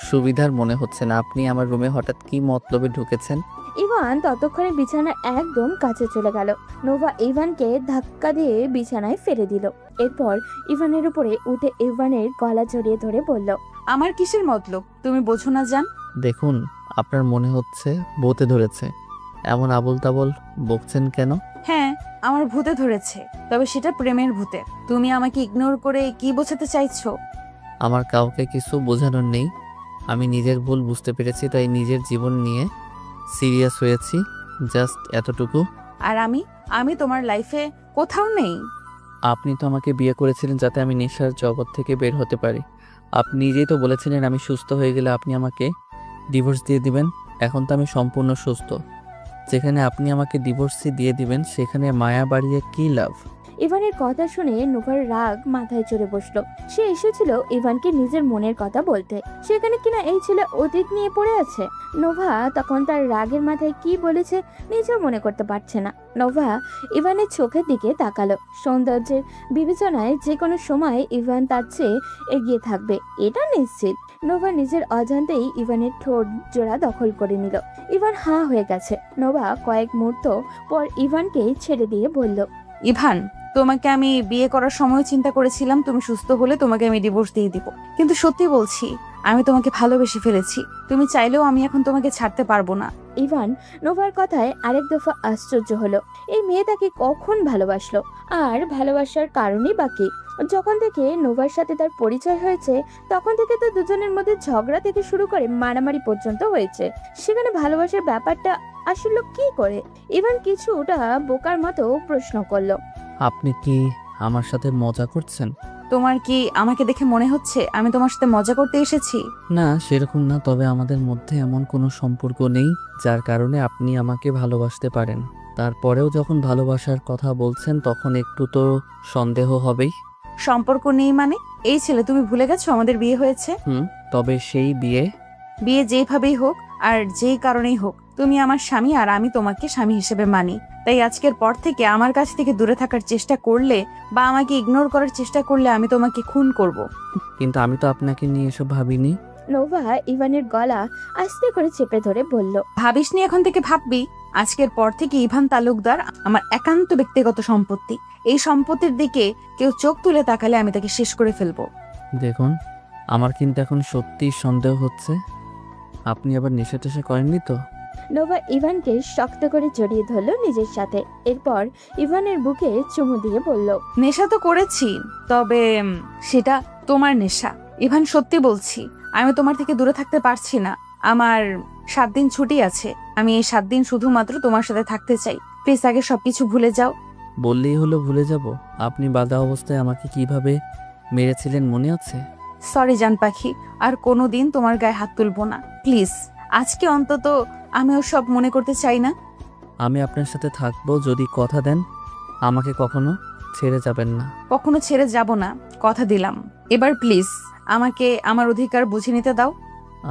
সুবিধার মনে হচ্ছে না। আপনি আমার রুমে হঠাৎ কি মতলবে ঢুকেছেন? ইভান ততক্ষণে বিছানার একদম কাছে চলে গেল। নোভা ইভানকে ধাক্কা দিয়ে বিছানায় ফেলে দিল। এরপর ইভানের উপরে উঠে ইভানের গলা জড়িয়ে ধরে বলল, আমার কিসের মতলব তুমি বোঝো না জান? দেখুন, আপনার মনে হচ্ছে ভূতে ধরেছে, এমন আবোল তাবোল বকছেন কেন? হ্যাঁ, আমার ভূতে ধরেছে, তবে সেটা প্রেমের ভূতে। তুমি আমাকে ইগনোর করে কি বোঝাতে চাইছো? আমার কাউকে কিছু বোঝানোর নেই। আমি নিজের ভুল বুঝতে পেরেছি, তাই নিজের জীবন নিয়ে সিরিয়াস হয়েছি, জাস্ট এতটুকু। আর আমি তোমার লাইফে কোথাও নেই। আপনি তো আমাকে বিয়ে করেছিলেন যাতে আমি নেশার জগৎ থেকে বের হতে পারি। আপনি নিজেই তো বলেছিলেন আমি সুস্থ হয়ে গেলে আপনি আমাকে ডিভোর্স দিয়ে দিবেন। এখন তো আমি সম্পূর্ণ সুস্থ। যেখানে আপনি আমাকে ডিভোর্সই দিয়ে দিবেন সেখানে মায়া বাড়িয়ে কী লাভ? ইভানের কথা শুনে নোভার রাগ মাথায় চড়ে বসলো। সে এসেছিল ইভানকে নিজের মনের কথা বলতে, সেখানে কিনা এই ছেলে অতীত নিয়ে পড়ে আছে। নোভা তখন তার রাগের মাথায় কি বলেছে নিজেও মনে করতে পারছে না। নোভা ইভানের চোখের দিকে তাকালো। সৌন্দর্যের বিবেচনায় যে কোনো সময় ইভান তার চেয়ে এগিয়ে থাকবে এটা নিশ্চিত। নোভা নিজের অজান্তেই ইভানের ঠোঁট জোড়া দখল করে নিল। ইভান হাঁ হয়ে গেছে। নোভা কয়েক মুহূর্ত পর ইভানকে ছেড়ে দিয়ে বলল, ইভান, তোমাকে আমি বিয়ে করার সময় চিন্তা করেছিলাম তুমি সুস্থ হলে তোমাকে আমি ডিভোর্স দিয়ে দিব, কিন্তু সত্যি বলছি আমি তোমাকে ভালোবেসে ফেলেছি। তুমি চাইলেও আমি এখন তোমাকে ছাড়তে পারবো না। ইভান নোভার কথায় আরেক দফা আশ্চর্য হলো। এই মেয়ে তাকে কখন ভালোবাসলো, আর ভালোবাসার কারণই বাকি। যখন থেকে নোভার সাথে তার পরিচয় হয়েছে তখন থেকে তো দুজনের মধ্যে ঝগড়া থেকে শুরু করে মারামারি পর্যন্ত হয়েছে। সেখানে ভালোবাসার ব্যাপারটা আসলে কি করে? ইভান কিছুটা বোকার মতো প্রশ্ন করলো, আপনি কি আমার সাথে মজা করছেন? তোমার কি আমাকে দেখে মনে হচ্ছে আমি তোমার সাথে মজা করতে এসেছি? না, সেরকম না, তবে আমাদের মধ্যে এমন কোনো সম্পর্ক নেই যার কারণে আপনি আমাকে ভালোবাসতে পারেন। তারপরেও যখন ভালোবাসার কথা বলছেন তখন একটু তো সন্দেহ হবেই। সম্পর্ক নেই মানে? এই ছেলে, তুমি ভুলে গেছো আমাদের বিয়ে হয়েছে? তবে সেই বিয়ে যেইভাবেই হোক আর যেই কারণেই হোক তুমি আমার স্বামী আর আমি তোমাকে স্বামী হিসেবে মানি। তাই আজকের পর থেকে আমার কাছ থেকে দূরে থাকার চেষ্টা করলে বা আমাকে ইগনোর করার চেষ্টা করলে আমি তোমাকে খুন করব। কিন্তু আমি তো আপনাকে নিয়ে এসব ভাবিনি। নোভা ইভানের গলা আস্তে করে চেপে ধরে বলল, ভাবিসনি, এখন থেকে ভাববি। আজকের পর থেকে ইভান তালুকদার আমার একান্ত ব্যক্তিগত সম্পত্তি। এই সম্পত্তির দিকে কেউ চোখ তুলে তাকালে আমি তাকে শেষ করে ফেলবো। দেখুন, আমার কিন্তু এখন সত্যিই সন্দেহ হচ্ছে। আপনি আবার নেশা টেশা করেননি তো? নোভা ইভানকে শক্ত করে জড়িয়ে ধরলো নিজের সাথে। এরপর ইভানের বুকে চুমু দিয়ে বলল, নেশা তো করেছি, তবে সেটা তোমার নেশা। ইভান, সত্যি বলছি আমি তোমার থেকে দূরে থাকতে পারছি না। আমার 7 দিন ছুটি আছে, আমি এই 7 দিন শুধুমাত্র তোমার সাথে থাকতে চাই। প্লিজ আগে সবকিছু ভুলে যাও। বললেই হলো ভুলে যাব? আপনি বাধা অবস্থায় আমাকে কিভাবে মেরেছিলেন মনে আছে? সরি জান পাখি, আর কোনোদিন তোমার গায়ে হাত তুলবো না প্লিজ। আজকে অন্তত আমিও সব মনে করতে চাই না। আমি আপনার সাথে থাকবো যদি কথা দেন আমাকে কখনো ছেড়ে যাবেন না। কখনো ছেড়ে যাব না, কথা দিলাম। এবার প্লিজ আমাকে আমার অধিকার বুঝে নিতে দাও।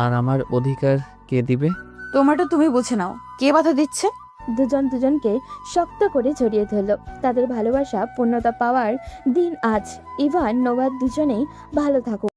আর আমার অধিকার কে দিবে? তোমারটা তুমি বুঝে নাও। কে বাধা দিচ্ছে? দুজন দুজনকে শক্ত করে জড়িয়ে ধরল। তাদের ভালোবাসা পূর্ণতা পাওয়ার দিন আজ। ইভান নোভা দুজনেই ভালো থাকুক।